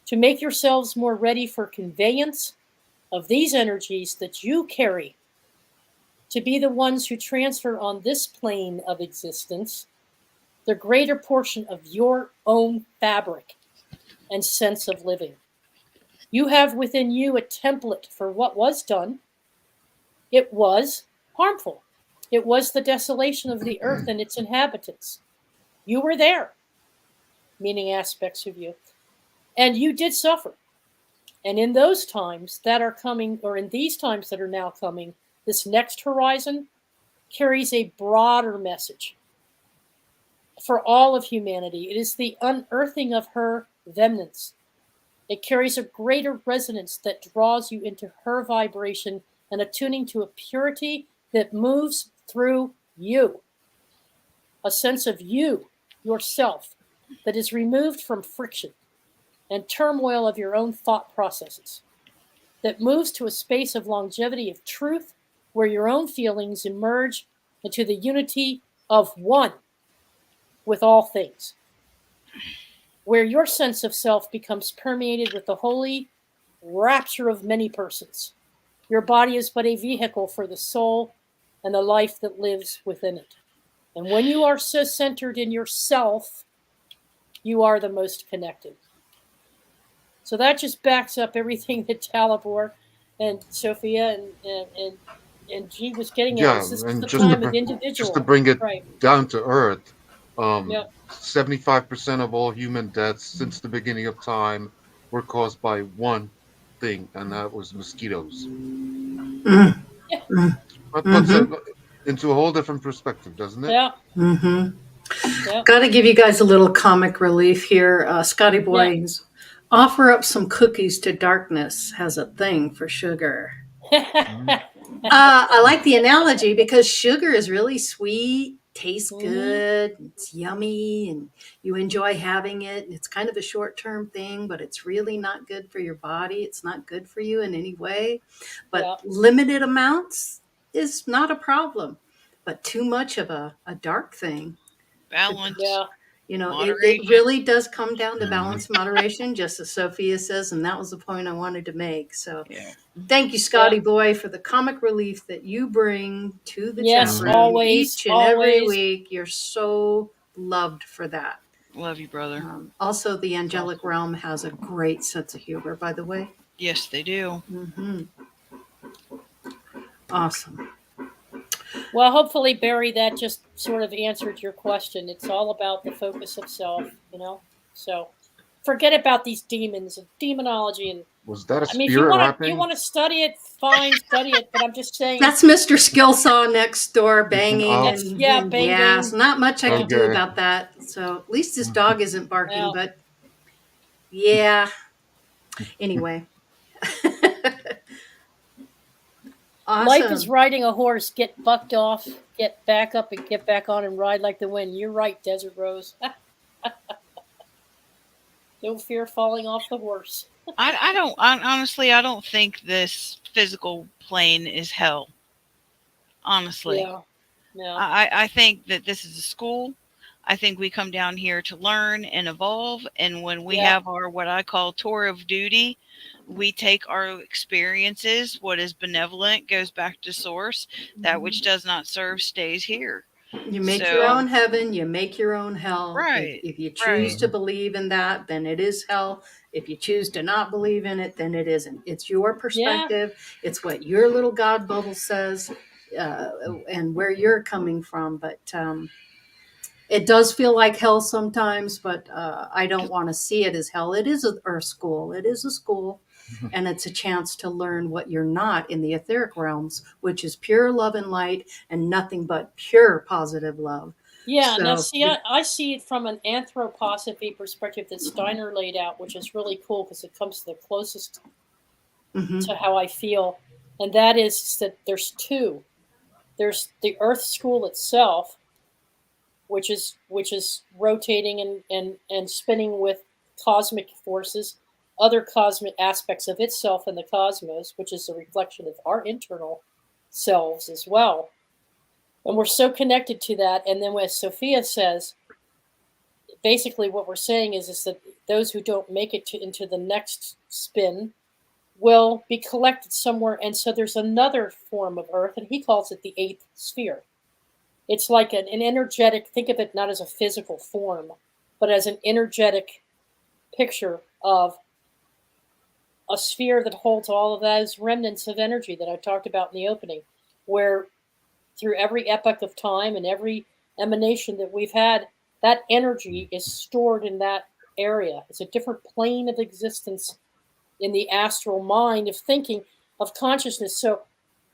[SPEAKER 4] To make yourselves more ready for conveyance of these energies that you carry, to be the ones who transfer on this plane of existence the greater portion of your own fabric and sense of living. You have within you a template for what was done. It was harmful. It was the desolation of the earth and its inhabitants. You were there, meaning aspects of you, and you did suffer. And in those times that are coming, or in these times that are now coming, this next horizon carries a broader message for all of humanity. It is the unearthing of her remnants. It carries a greater resonance that draws you into her vibration and attuning to a purity that moves through you. A sense of you, yourself, that is removed from friction and turmoil of your own thought processes, that moves to a space of longevity of truth where your own feelings emerge into the unity of one with all things, where your sense of self becomes permeated with the holy rapture of many persons. Your body is but a vehicle for the soul and the life that lives within it. And when you are so centered in yourself, you are the most connected. So that just backs up everything that Talibor and Sophia and G was getting at.
[SPEAKER 2] Yeah,
[SPEAKER 4] This is
[SPEAKER 2] and
[SPEAKER 4] the time of individual.
[SPEAKER 2] just to bring it
[SPEAKER 4] right.
[SPEAKER 2] down to earth,
[SPEAKER 4] Yeah.
[SPEAKER 2] 75% of all human deaths since the beginning of time were caused by one thing, and that was mosquitoes.
[SPEAKER 1] Mm.
[SPEAKER 4] Yeah.
[SPEAKER 2] That puts it into a whole different perspective, doesn't it?
[SPEAKER 4] Yeah.
[SPEAKER 1] Mm-hmm.
[SPEAKER 4] Yeah.
[SPEAKER 1] Got to give you guys a little comic relief here. Scotty Boys, offer up some cookies to darkness has a thing for sugar. I like the analogy because sugar is really sweet, tastes good, it's yummy, and you enjoy having it. It's kind of a short-term thing, but it's really not good for your body. It's not good for you in any way. But limited amounts is not a problem. But too much of a dark thing.
[SPEAKER 5] Balance.
[SPEAKER 4] Yeah.
[SPEAKER 1] You know, it really does come down to balance, moderation, just as Sophia says, and that was the point I wanted to make. So thank you, Scotty Boy, for the comic relief that you bring to the chat room
[SPEAKER 4] always,
[SPEAKER 1] each and every week. You're so loved for that.
[SPEAKER 5] Love you, brother.
[SPEAKER 1] Also, the angelic realm has a great sense of humor, by the way.
[SPEAKER 5] Yes, they do.
[SPEAKER 1] Mm-hmm. Awesome.
[SPEAKER 4] Well, hopefully, Barry, that just sort of answered your question. It's all about the focus of self, you know? So forget about these demons and demonology. And
[SPEAKER 2] was that a spirit
[SPEAKER 4] if you want to study it, fine, study it. But I'm just saying.
[SPEAKER 1] That's Mr. Skillsaw next door banging.
[SPEAKER 4] Bang.
[SPEAKER 1] So not much I can do about that. So at least his dog isn't barking, but Yeah. Anyway.
[SPEAKER 4] Life is
[SPEAKER 1] Awesome.
[SPEAKER 4] riding a horse. Get bucked off, get back up, and get back on and ride like the wind. You're right, Desert Rose. Don't fear falling off the horse.
[SPEAKER 5] Honestly, I don't think this physical plane is hell. Honestly.
[SPEAKER 4] Yeah. Yeah.
[SPEAKER 5] I think that this is a school. I think we come down here to learn and evolve. And when we
[SPEAKER 4] Yeah.
[SPEAKER 5] have our what I call tour of duty, we take our experiences. What is benevolent goes back to source. That which does not serve stays here.
[SPEAKER 1] You make your
[SPEAKER 5] So,
[SPEAKER 1] own heaven, you make your own hell.
[SPEAKER 5] right,
[SPEAKER 1] If you choose
[SPEAKER 5] right.
[SPEAKER 1] to believe in that, then it is hell. If you choose to not believe in it, then it isn't. It's your
[SPEAKER 4] Yeah.
[SPEAKER 1] perspective. It's what your little God bubble says, and where you're coming from. But it does feel like hell sometimes, but I don't want to see it as hell. It is a school. It is a school, and it's a chance to learn what you're not in the etheric realms, which is pure love and light and nothing but pure positive love.
[SPEAKER 4] Yeah. Now,
[SPEAKER 1] So,
[SPEAKER 4] see, I see it from an anthroposophy perspective that Steiner laid out, which is really cool because it comes the closest
[SPEAKER 1] mhm.
[SPEAKER 4] to how I feel. And that is that there's two. There's the Earth School itself, which is rotating and spinning with cosmic forces, other cosmic aspects of itself in the cosmos, which is a reflection of our internal selves as well. And we're so connected to that. And then as Sophia says, basically what we're saying is that those who don't make it into the next spin will be collected somewhere. And so there's another form of Earth, and he calls it the eighth sphere. It's like an energetic, think of it not as a physical form, but as an energetic picture of a sphere that holds all of those remnants of energy that I talked about in the opening, where through every epoch of time and every emanation that we've had, that energy is stored in that area. It's a different plane of existence in the astral mind of thinking, of consciousness.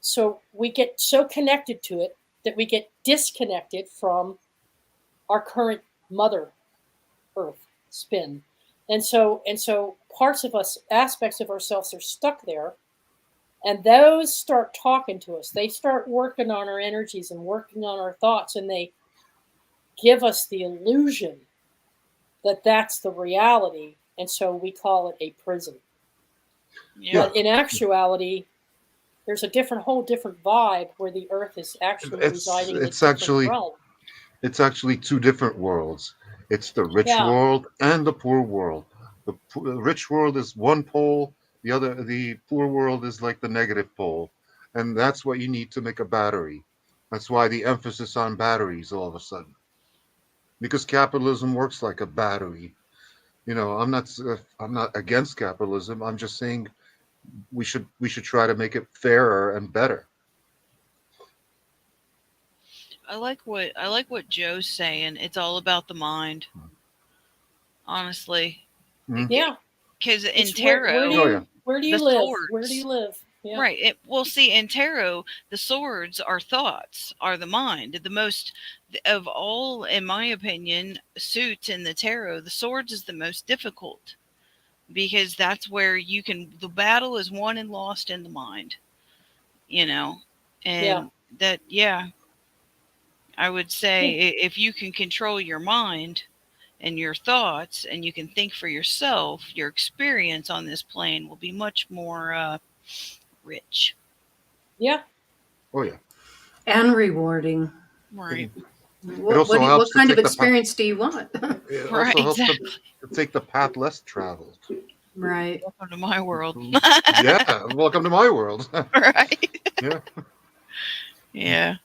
[SPEAKER 4] So we get so connected to it that we get disconnected from our current mother earth spin. And so parts of us, aspects of ourselves are stuck there, and those start talking to us. They start working on our energies and working on our thoughts, and they give us the illusion that that's the reality, and so we call it a prison.
[SPEAKER 5] Yeah.
[SPEAKER 4] But in actuality, there's a whole different vibe where the earth is actually residing in a different realm.
[SPEAKER 2] It's actually two different worlds. It's the rich
[SPEAKER 4] Yeah.
[SPEAKER 2] world and the poor world. The rich world is one pole. The poor world is like the negative pole, and that's what you need to make a battery. That's why the emphasis on batteries all of a sudden, because capitalism works like a battery. I'm not against capitalism. I'm just saying we should try to make it fairer and better.
[SPEAKER 5] I like what Joe's saying. It's all about the mind. Honestly.
[SPEAKER 2] Mhm.
[SPEAKER 4] Yeah.
[SPEAKER 5] Because in
[SPEAKER 4] It's
[SPEAKER 5] tarot,
[SPEAKER 2] Oh yeah.
[SPEAKER 4] where do you
[SPEAKER 5] the
[SPEAKER 4] live?
[SPEAKER 5] swords.
[SPEAKER 4] Where do you live? Yeah.
[SPEAKER 5] Right. Well, see, in tarot, the swords are thoughts, are the mind. The most of all, in my opinion, suits in the tarot, the swords is the most difficult because that's where the battle is won and lost in the mind, and
[SPEAKER 4] Yeah.
[SPEAKER 5] that, yeah, I would say if you can control your mind and your thoughts and you can think for yourself, your experience on this plane will be much more rich.
[SPEAKER 4] Yeah.
[SPEAKER 2] Oh yeah.
[SPEAKER 1] And rewarding.
[SPEAKER 5] Right.
[SPEAKER 1] What kind of experience do you want?
[SPEAKER 2] It
[SPEAKER 5] Right,
[SPEAKER 2] also helps
[SPEAKER 5] exactly.
[SPEAKER 2] to take the path less traveled.
[SPEAKER 1] Right.
[SPEAKER 5] Welcome to my world.
[SPEAKER 2] Yeah, welcome to my world.
[SPEAKER 5] Right.
[SPEAKER 2] Yeah.
[SPEAKER 5] Yeah.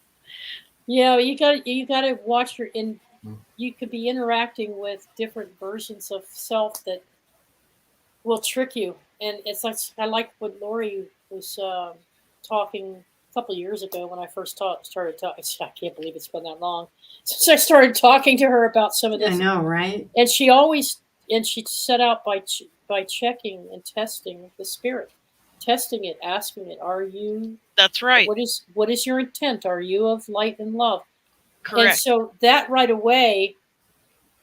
[SPEAKER 4] Yeah, you got to watch you could be interacting with different versions of self that will trick you. And it's like, I like what Laurie was talking a couple of years ago when I first started talking. I can't believe it's been that long since I started talking to her about some of this.
[SPEAKER 1] I know, right?
[SPEAKER 4] And she set out by checking and testing the spirit, testing it, asking it, are you?
[SPEAKER 5] That's right.
[SPEAKER 4] What is your intent? Are you of light and love?
[SPEAKER 5] Correct.
[SPEAKER 4] And so that right away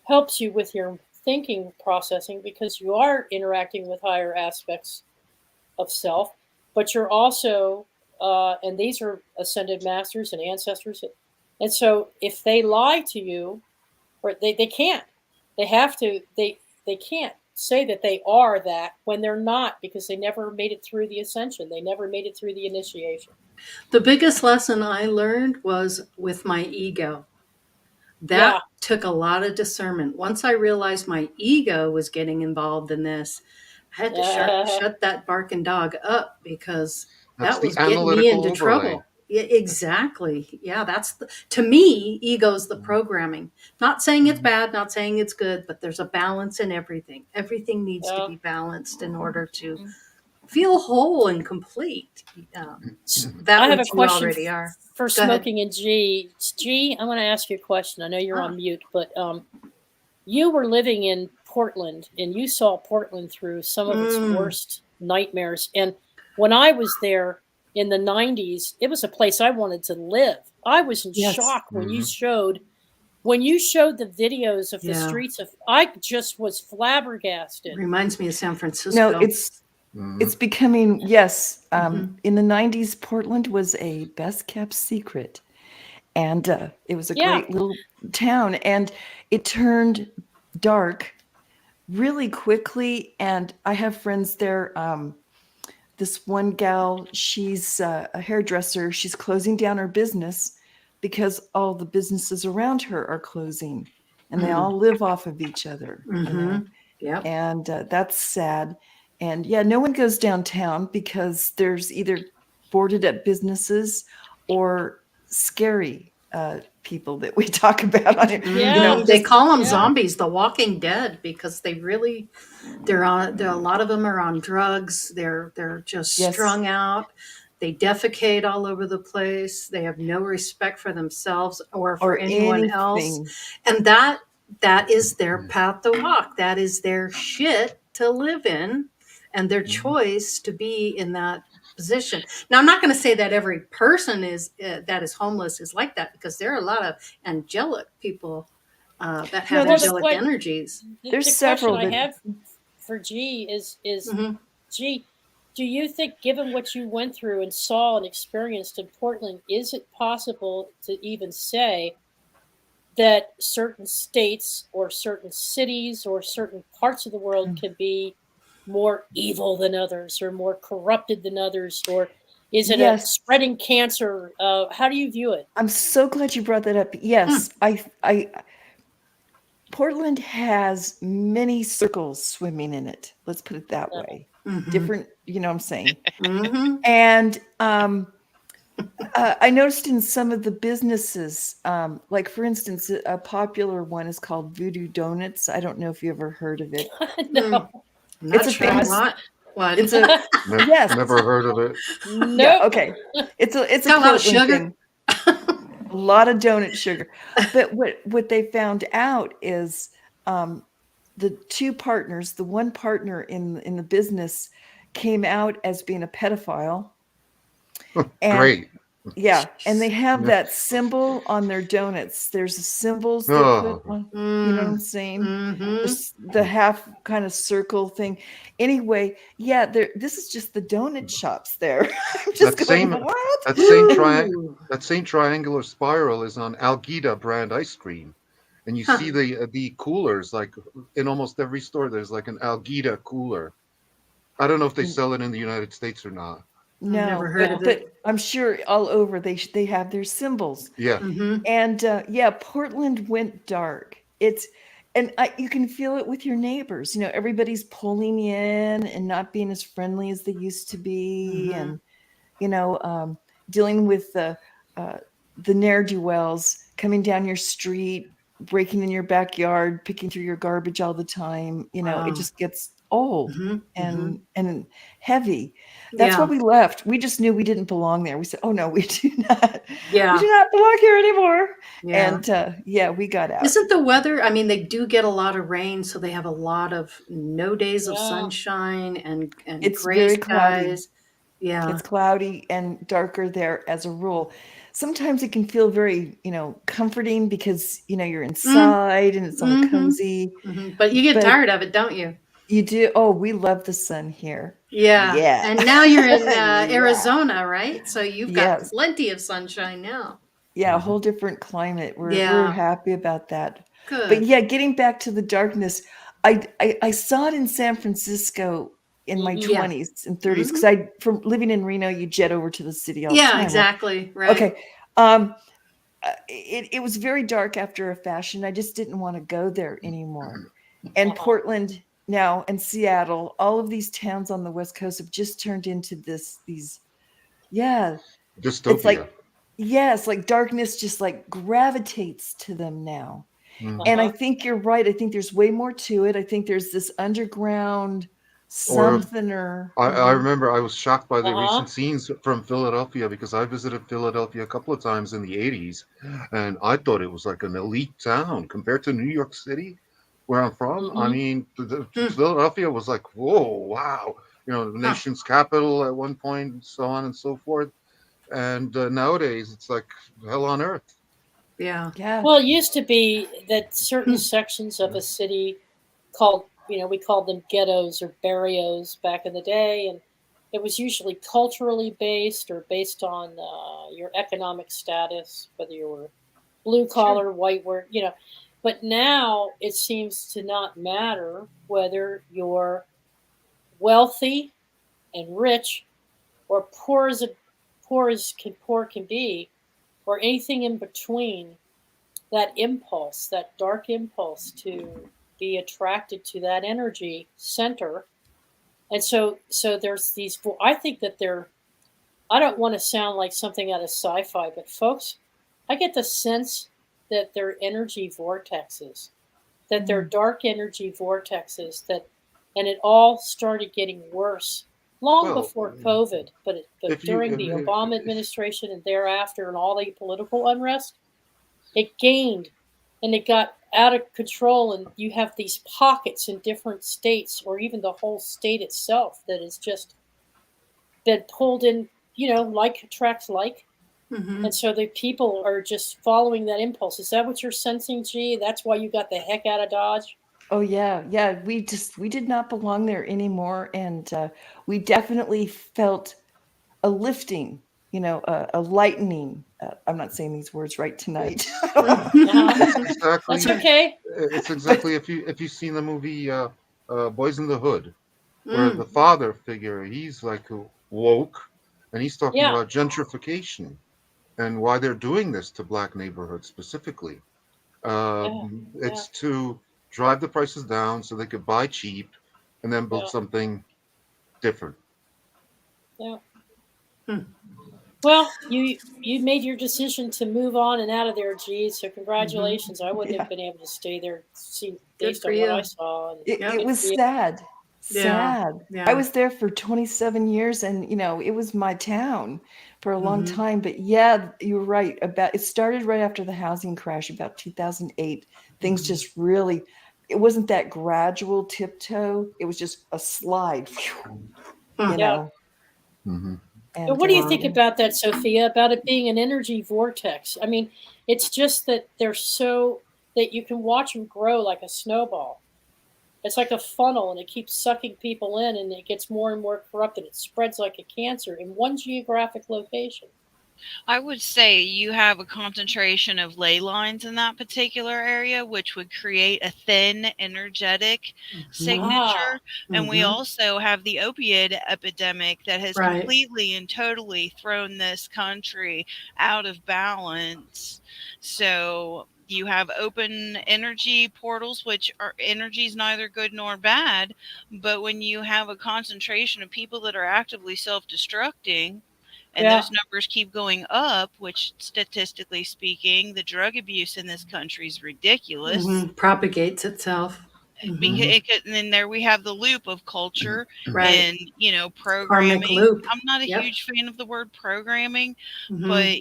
[SPEAKER 4] helps you with your thinking processing because you are interacting with higher aspects of self, but you're also, and these are ascended masters and ancestors. And so if they lie to you, or they can't, they have to, they can't say that they are that when they're not because they never made it through the ascension. They never made it through the initiation.
[SPEAKER 1] The biggest lesson I learned was with my ego. That
[SPEAKER 4] Yeah.
[SPEAKER 1] took a lot of discernment. Once I realized my ego was getting involved in this, I had to shut that barking dog up because
[SPEAKER 2] That's
[SPEAKER 1] that
[SPEAKER 2] the
[SPEAKER 1] was getting me
[SPEAKER 2] analytical
[SPEAKER 1] into
[SPEAKER 2] overlay.
[SPEAKER 1] trouble. Yeah, exactly. Yeah, to me, ego's the programming. Not saying it's bad, not saying it's good, but there's a balance in everything. Everything needs to
[SPEAKER 4] Yeah.
[SPEAKER 1] be balanced in order to feel whole and complete. That
[SPEAKER 4] I have a
[SPEAKER 1] which you
[SPEAKER 4] question
[SPEAKER 1] already are.
[SPEAKER 4] for
[SPEAKER 1] Go ahead.
[SPEAKER 4] Smoking and G. G, I want to ask you a question. I know you're on mute, but you were living in Portland and you saw Portland through some of its worst nightmares. And when I was there in the 90s, it was a place I wanted to live. I was in shock when you showed the videos of the streets of, I just was flabbergasted.
[SPEAKER 1] Reminds me of San Francisco.
[SPEAKER 3] No, it's becoming, yes. In the 90s, Portland was a best kept secret. And it was a great little town. And it turned dark really quickly. And I have friends there. This one gal, she's a hairdresser. She's closing down her business because all the businesses around her are closing. And they all live off of each other. You know?
[SPEAKER 1] Yep.
[SPEAKER 3] And that's sad. And yeah, no one goes downtown because there's either boarded up businesses or scary people that we talk about on it.
[SPEAKER 4] Yeah.
[SPEAKER 3] You know,
[SPEAKER 1] They call them zombies, the Walking Dead, because a lot of them are on drugs. They're just strung out. They defecate all over the place. They have no respect for themselves or for anyone else. And that is their path to walk. That is their shit to live in and their choice to be in that position. Now, I'm not going to say that every person that is homeless is like that, because there are a lot of angelic people that have angelic energies.
[SPEAKER 3] There's
[SPEAKER 4] the
[SPEAKER 3] several
[SPEAKER 4] question I
[SPEAKER 3] that-
[SPEAKER 4] have for G is G, do you think, given what you went through and saw and experienced in Portland, is it possible to even say that certain states or certain cities or certain parts of the world can be more evil than others or more corrupted than others? Or is it a spreading cancer? How do you view it?
[SPEAKER 3] I'm so glad you brought that up. Yes, Portland has many circles swimming in it. Let's put it that way. Different, you know what I'm saying? And I noticed in some of the businesses, like for instance, a popular one is called Voodoo Donuts. I don't know if you ever heard of it.
[SPEAKER 4] No.
[SPEAKER 3] It's a famous.
[SPEAKER 1] What?
[SPEAKER 3] It's a yes.
[SPEAKER 2] Never heard of it.
[SPEAKER 4] Nope.
[SPEAKER 3] Yeah, okay. It's a
[SPEAKER 1] lot of
[SPEAKER 3] Portland
[SPEAKER 1] sugar.
[SPEAKER 3] thing. A lot of donut sugar. But what they found out is the two partners, the one partner in the business came out as being a pedophile. And
[SPEAKER 2] Great.
[SPEAKER 3] yeah, and they have that symbol on their donuts. There's symbols they put on, you know what I'm saying? The half kind of circle thing. Anyway, yeah, this is just the donut shops there. I'm just what?
[SPEAKER 2] That same triangular spiral is on Algida brand ice cream. And you see the coolers, like in almost every store, there's like an Algida cooler. I don't know if they sell it in the United States or not.
[SPEAKER 3] No,
[SPEAKER 1] Never heard of it.
[SPEAKER 3] But I'm sure all over they have their symbols.
[SPEAKER 2] Yeah.
[SPEAKER 3] And Portland went dark. You can feel it with your neighbors. You know, everybody's pulling in and not being as friendly as they used to be, and you know, dealing with the ne'er-do-wells coming down your street, breaking in your backyard, picking through your garbage all the time. You know, it just gets old and heavy. That's why we left. We just knew we didn't belong there. We said, "Oh no, we do not. We do not belong here anymore." And we got out.
[SPEAKER 1] Isn't the weather? I mean, they do get a lot of rain, so they have a lot of no days of sunshine and
[SPEAKER 3] it's
[SPEAKER 1] gray
[SPEAKER 3] very cloudy.
[SPEAKER 1] skies. Yeah,
[SPEAKER 3] it's cloudy and darker there as a rule. sometimes it can feel very, comforting because, you're
[SPEAKER 1] Mm.
[SPEAKER 3] inside and it's all
[SPEAKER 1] Mhm.
[SPEAKER 3] cozy.
[SPEAKER 1] But you get
[SPEAKER 3] But
[SPEAKER 1] tired of it, don't you?
[SPEAKER 3] you do. Oh, we love the sun here.
[SPEAKER 1] Yeah.
[SPEAKER 3] Yeah.
[SPEAKER 1] And now you're in
[SPEAKER 3] Yeah.
[SPEAKER 1] Arizona, right? So you've got
[SPEAKER 3] Yes.
[SPEAKER 1] plenty of sunshine now.
[SPEAKER 3] Yeah, a whole different climate. We're
[SPEAKER 1] Yeah.
[SPEAKER 3] happy about that. But
[SPEAKER 1] Good.
[SPEAKER 3] yeah, getting back to the darkness, I saw it in San Francisco in my
[SPEAKER 4] Mhm.
[SPEAKER 1] Yeah.
[SPEAKER 3] 20s and 30s because I from living in Reno, you jet over to the city all the
[SPEAKER 1] Yeah,
[SPEAKER 3] time.
[SPEAKER 1] exactly. Right.
[SPEAKER 3] Okay. It was very dark after a fashion. I just didn't want to go there anymore. And
[SPEAKER 4] Uh-huh.
[SPEAKER 3] Portland now and Seattle, all of these towns on the West Coast have just turned into these, yeah, it's
[SPEAKER 2] Dystopia.
[SPEAKER 3] like, yes, like darkness just like gravitates to them now.
[SPEAKER 2] Mhm.
[SPEAKER 3] And I
[SPEAKER 4] Uh-huh.
[SPEAKER 3] think you're right. I think there's way more to it. I think there's this underground
[SPEAKER 2] Or
[SPEAKER 3] something or
[SPEAKER 2] I remember I was shocked by the
[SPEAKER 4] Uh-huh.
[SPEAKER 2] recent scenes from Philadelphia because I visited Philadelphia a couple of times in the 80s, and I thought it was like an elite town compared to New York City, where I'm from. I
[SPEAKER 4] Mhm.
[SPEAKER 2] mean,
[SPEAKER 1] Hmm.
[SPEAKER 2] Philadelphia was like, whoa, wow, the
[SPEAKER 1] Huh.
[SPEAKER 2] nation's capital at one point, and so on and so forth. And nowadays, it's like hell on earth.
[SPEAKER 1] Yeah.
[SPEAKER 3] yeah.
[SPEAKER 4] Well, it used to be that certain
[SPEAKER 1] Hmm.
[SPEAKER 4] sections of a city called, we called them ghettos or barrios back in the day, and it was usually culturally based or based on your economic status, whether you were blue collar, white work, But now it seems to not matter whether you're wealthy and rich or poor can be, or anything in between. That impulse, that dark impulse to be attracted to that energy center. And so there's these, I think that they're, I don't want to sound like something out of sci-fi, but folks, I get the sense that they're energy vortexes, that they're dark energy vortexes, and it all started getting worse long
[SPEAKER 2] Well,
[SPEAKER 4] before COVID, but
[SPEAKER 2] if you
[SPEAKER 4] during the Obama administration and thereafter and all the political unrest, it gained and it got out of control, and you have these pockets in different states or even the whole state itself that has just been pulled in, like attracts like.
[SPEAKER 1] Hmm.
[SPEAKER 4] And so the people are just following that impulse. Is that what you're sensing, G? That's why you got the heck out of Dodge?
[SPEAKER 3] Oh yeah. We did not belong there anymore, and we definitely felt a lifting, a lightening. I'm not saying these words right tonight,
[SPEAKER 4] Uh-huh.
[SPEAKER 2] it's
[SPEAKER 4] That's
[SPEAKER 2] exactly
[SPEAKER 4] okay.
[SPEAKER 2] it's
[SPEAKER 3] but
[SPEAKER 2] exactly if you've seen the movie Boys in the Hood, where the
[SPEAKER 1] Mm.
[SPEAKER 2] father figure, he's like woke, and he's talking
[SPEAKER 4] Yeah.
[SPEAKER 2] about gentrification and why they're doing this to black neighborhoods specifically.
[SPEAKER 4] Yeah. Yeah.
[SPEAKER 2] It's to drive the prices down so they could buy cheap and then build
[SPEAKER 4] Yeah.
[SPEAKER 2] something different.
[SPEAKER 4] Yeah.
[SPEAKER 1] Hmm.
[SPEAKER 4] Well, you made your decision to move on and out of there, G. So congratulations. I wouldn't have
[SPEAKER 3] yeah,
[SPEAKER 4] been able to stay there,
[SPEAKER 1] Good
[SPEAKER 4] based
[SPEAKER 1] for
[SPEAKER 4] on what I
[SPEAKER 1] you.
[SPEAKER 4] saw. And
[SPEAKER 3] it,
[SPEAKER 1] Yep.
[SPEAKER 3] it
[SPEAKER 4] good
[SPEAKER 3] was
[SPEAKER 4] for you.
[SPEAKER 3] sad.
[SPEAKER 1] Yeah.
[SPEAKER 3] Sad. I
[SPEAKER 1] Yeah.
[SPEAKER 3] was there for 27 years, and it was my town for a long
[SPEAKER 1] Hmm.
[SPEAKER 3] time. But yeah, you're right. About it started right after the housing crash, about 2008. Things
[SPEAKER 1] Mhm.
[SPEAKER 3] just really, it wasn't that gradual tiptoe. It was just a slide,
[SPEAKER 1] Huh.
[SPEAKER 3] you
[SPEAKER 4] Yeah.
[SPEAKER 3] know.
[SPEAKER 2] Hmm.
[SPEAKER 4] But
[SPEAKER 3] And
[SPEAKER 4] what do you think about that, Sophia? About it being an energy vortex? I mean, it's just that they're so that you can watch them grow like a snowball. It's like a funnel, and it keeps sucking people in, and it gets more and more corrupted. It spreads like a cancer in one geographic location.
[SPEAKER 5] I would say you have a concentration of ley lines in that particular area, which would create a thin, energetic
[SPEAKER 1] Mhm.
[SPEAKER 5] signature.
[SPEAKER 4] Ah,
[SPEAKER 5] And we
[SPEAKER 1] Mhm.
[SPEAKER 5] also have the opioid epidemic that has
[SPEAKER 1] Right.
[SPEAKER 5] completely and totally thrown this country out of balance. So you have open energy portals, which are energy is neither good nor bad. But when you have a concentration of people that are actively self destructing, and
[SPEAKER 4] yeah,
[SPEAKER 5] those numbers keep going up, which statistically speaking, the drug abuse in this country is ridiculous.
[SPEAKER 1] Hmm. Propagates itself. Hmm.
[SPEAKER 5] Because
[SPEAKER 2] Hmm.
[SPEAKER 5] and then there we have the loop of culture
[SPEAKER 1] Right.
[SPEAKER 5] and
[SPEAKER 1] Karmic
[SPEAKER 5] programming.
[SPEAKER 1] loop.
[SPEAKER 5] I'm not a
[SPEAKER 1] Yep.
[SPEAKER 5] huge fan of the word programming,
[SPEAKER 1] Hmm.
[SPEAKER 5] but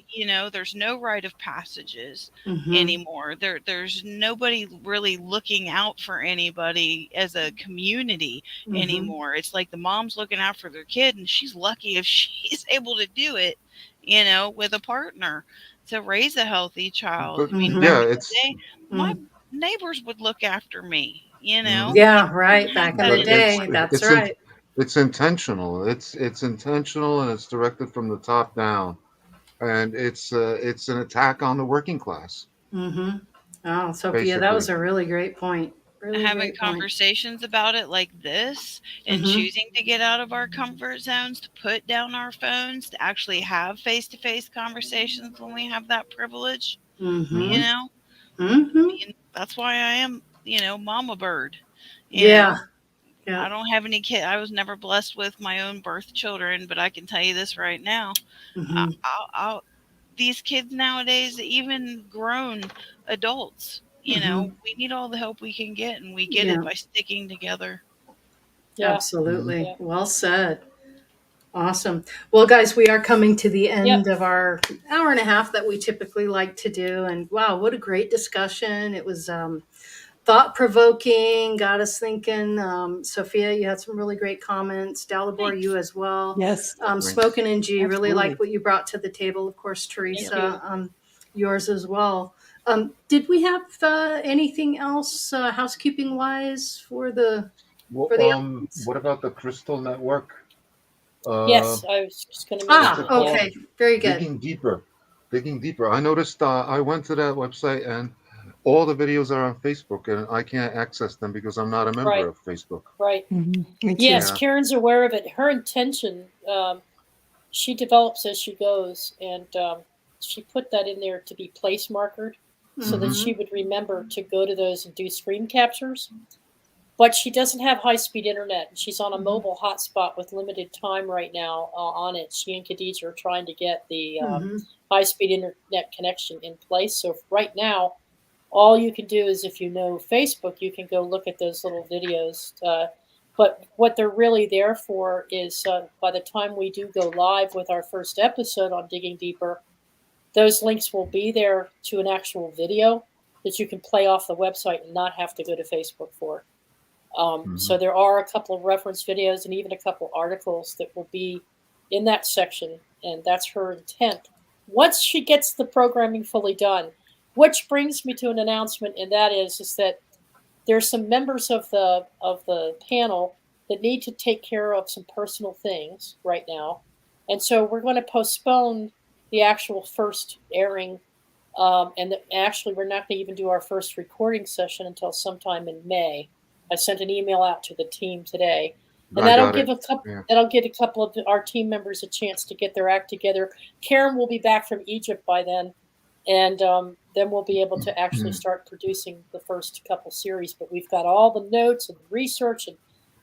[SPEAKER 5] there's no rite of passages
[SPEAKER 1] Hmm.
[SPEAKER 5] anymore. There's nobody really looking out for anybody as a community
[SPEAKER 1] Hmm.
[SPEAKER 5] anymore. It's like the mom's looking out for their kid, and she's lucky if she's able to do it. with a partner to raise a healthy child.
[SPEAKER 2] But
[SPEAKER 5] I mean,
[SPEAKER 1] Mm-hmm.
[SPEAKER 5] back
[SPEAKER 2] yeah,
[SPEAKER 5] in the
[SPEAKER 2] it's
[SPEAKER 5] day, my neighbors would look after me.
[SPEAKER 2] mhm.
[SPEAKER 5] We
[SPEAKER 1] Yeah,
[SPEAKER 5] didn't
[SPEAKER 1] right.
[SPEAKER 5] have
[SPEAKER 1] Back in
[SPEAKER 5] that
[SPEAKER 1] the
[SPEAKER 2] But it's
[SPEAKER 1] day.
[SPEAKER 5] anymore.
[SPEAKER 1] That's
[SPEAKER 2] it's in,
[SPEAKER 1] right.
[SPEAKER 2] it's intentional. It's intentional and it's directed from the top down, and it's an attack on the working class,
[SPEAKER 1] Mm-hmm. Oh, Sophia, that was
[SPEAKER 2] basically.
[SPEAKER 1] a really great point. Really
[SPEAKER 5] Having
[SPEAKER 1] great point.
[SPEAKER 5] conversations about it like this and
[SPEAKER 1] Mm-hmm.
[SPEAKER 5] choosing to get out of our comfort zones, to put down our phones, to actually have face to face conversations when we have that privilege, you
[SPEAKER 1] Mm-hmm.
[SPEAKER 5] know,
[SPEAKER 1] Mm-hmm.
[SPEAKER 5] that's why I am, mama bird. You
[SPEAKER 1] Yeah.
[SPEAKER 5] know,
[SPEAKER 1] Yeah.
[SPEAKER 5] I don't have any kid. I was never blessed with my own birth children, but I can tell you this right now.
[SPEAKER 1] Mm-hmm.
[SPEAKER 5] These kids nowadays, even grown adults,
[SPEAKER 1] Mm-hmm.
[SPEAKER 5] we need all the help we can get, and we get it
[SPEAKER 1] Yeah.
[SPEAKER 5] by sticking together.
[SPEAKER 4] Yeah.
[SPEAKER 2] Mhm.
[SPEAKER 1] Absolutely.
[SPEAKER 4] Yeah.
[SPEAKER 1] Well said. Awesome. Well, guys, we are coming to the
[SPEAKER 4] Yep.
[SPEAKER 1] end of our hour and a half that we typically like to do. And wow, what a great discussion. It was thought provoking, got us thinking. Sophia, you had some really great comments. Dalibor, you
[SPEAKER 5] Thanks.
[SPEAKER 1] as well.
[SPEAKER 3] Yes,
[SPEAKER 2] Thanks.
[SPEAKER 1] Smoking and G, really
[SPEAKER 3] absolutely.
[SPEAKER 1] liked what you brought to the table. Of course,
[SPEAKER 4] Thank you.
[SPEAKER 1] Teresa, yours as well. Did we have anything else housekeeping wise
[SPEAKER 2] Well,
[SPEAKER 1] for the audience?
[SPEAKER 2] what about the Crystal Network? Uh,
[SPEAKER 4] Yes, I was just going to
[SPEAKER 2] what's
[SPEAKER 4] mention
[SPEAKER 1] Ah,
[SPEAKER 2] it
[SPEAKER 4] it. Yeah.
[SPEAKER 2] called?
[SPEAKER 1] okay, very good.
[SPEAKER 2] Digging Deeper. Digging Deeper. I noticed I went to that website and all the videos are on Facebook and I can't access them because I'm not a member
[SPEAKER 4] Right.
[SPEAKER 2] of Facebook.
[SPEAKER 4] Right.
[SPEAKER 3] Me too.
[SPEAKER 4] Yes,
[SPEAKER 2] Yeah.
[SPEAKER 4] Karen's aware of it. Her intention, she develops as she goes, and she put that in there to be place markered so that
[SPEAKER 2] Hmm.
[SPEAKER 1] Mm-hmm.
[SPEAKER 4] she would remember to go to those and do screen captures. But she doesn't have high speed internet, and she's on a
[SPEAKER 1] Mm-hmm.
[SPEAKER 4] mobile hotspot with limited time right now on it. She and Khadija are trying to get the
[SPEAKER 1] Mm-hmm.
[SPEAKER 4] high speed internet connection in place. So right now, all you can do is if you know Facebook, you can go look at those little videos. But what they're really there for is by the time we do go live with our first episode on Digging Deeper, those links will be there to an actual video that you can play off the website and not have to go to Facebook for.
[SPEAKER 2] Hmm.
[SPEAKER 4] So there are a couple of reference videos and even a couple articles that will be in that section, and that's her intent. Once she gets the programming fully done, which brings me to an announcement, and that is that there's some members of the panel that need to take care of some personal things right now, and so we're going to postpone the actual first airing. Actually, we're not going to even do our first recording session until sometime in May. I sent an email out to the team today, and
[SPEAKER 2] I got it. Yeah.
[SPEAKER 4] that'll give a couple of our team members a chance to get their act together. Karen will be back from Egypt by then, and then we'll be able to actually start producing the first couple series. But we've got all the notes and research and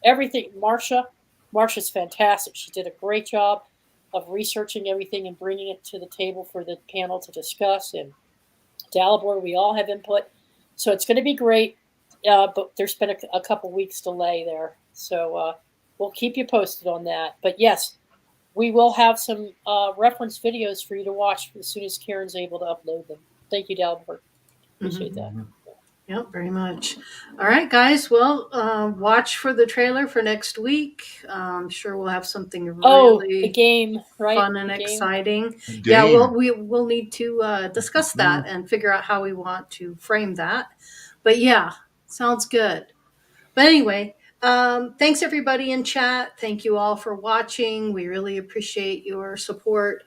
[SPEAKER 4] everything. Marsha's fantastic. She did a great job of researching everything and bringing it to the table for the panel to discuss. And Dalibor, we all have input, so it's going to be great. But there's been a couple weeks delay there, so we'll keep you posted on that. But yes, we will have some reference videos for you to watch as soon as Karen's able to upload them. Thank you, Dalibor. Appreciate that.
[SPEAKER 2] Mhm.
[SPEAKER 1] Yep, very much. All right, guys. Well, watch for the trailer for next week. I'm sure we'll have something
[SPEAKER 4] Oh, the
[SPEAKER 1] really
[SPEAKER 4] game, right?
[SPEAKER 1] fun and
[SPEAKER 4] The game.
[SPEAKER 1] exciting. Yeah,
[SPEAKER 2] Game.
[SPEAKER 1] we'll need to discuss that
[SPEAKER 2] Mhm.
[SPEAKER 1] and figure out how we want to frame that. But yeah, sounds good. But anyway, thanks everybody in chat. Thank you all for watching. We really appreciate your support.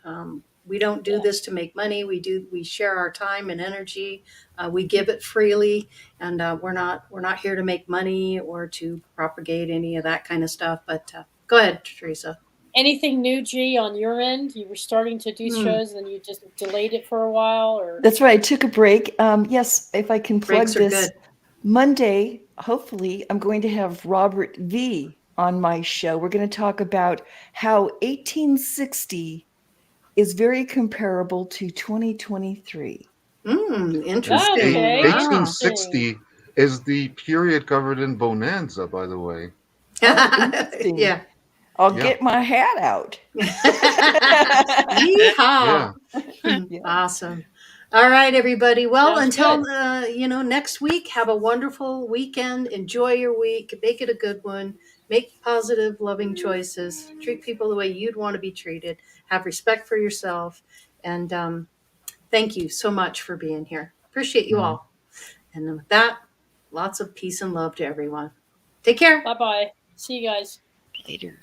[SPEAKER 1] We don't do
[SPEAKER 4] Yeah.
[SPEAKER 1] this to make money. We share our time and energy. We give it freely, and we're not here to make money or to propagate any of that kind of stuff. But go ahead, Teresa.
[SPEAKER 4] Anything new, G, on your end? You were starting to do
[SPEAKER 1] Hmm.
[SPEAKER 4] shows, and then you just delayed it for a while, or
[SPEAKER 3] That's right. I took a break. Yes, if I can plug
[SPEAKER 1] Breaks are
[SPEAKER 3] this,
[SPEAKER 1] good.
[SPEAKER 3] Monday, hopefully, I'm going to have Robert V on my show. We're going to talk about how 1860 is very comparable to 2023.
[SPEAKER 1] Interesting.
[SPEAKER 4] okay,
[SPEAKER 1] Wow.
[SPEAKER 2] 1860 is the period covered in bonanza, by the way.
[SPEAKER 3] Oh, interesting.
[SPEAKER 1] Yeah.
[SPEAKER 3] I'll
[SPEAKER 2] Yeah.
[SPEAKER 3] get my hat out.
[SPEAKER 1] Yeehaw.
[SPEAKER 3] Yeah.
[SPEAKER 1] Awesome. All right, everybody. Well,
[SPEAKER 4] Sounds
[SPEAKER 1] until next week, have a wonderful weekend. Enjoy your week. Make it a good one. Make positive, loving choices. Treat people the way you'd want to be treated. have respect for yourself. And thank you so much for being here. Appreciate you all. And then with that, lots of peace and love to everyone. Take care.
[SPEAKER 4] Bye-bye. See you guys.
[SPEAKER 5] Later.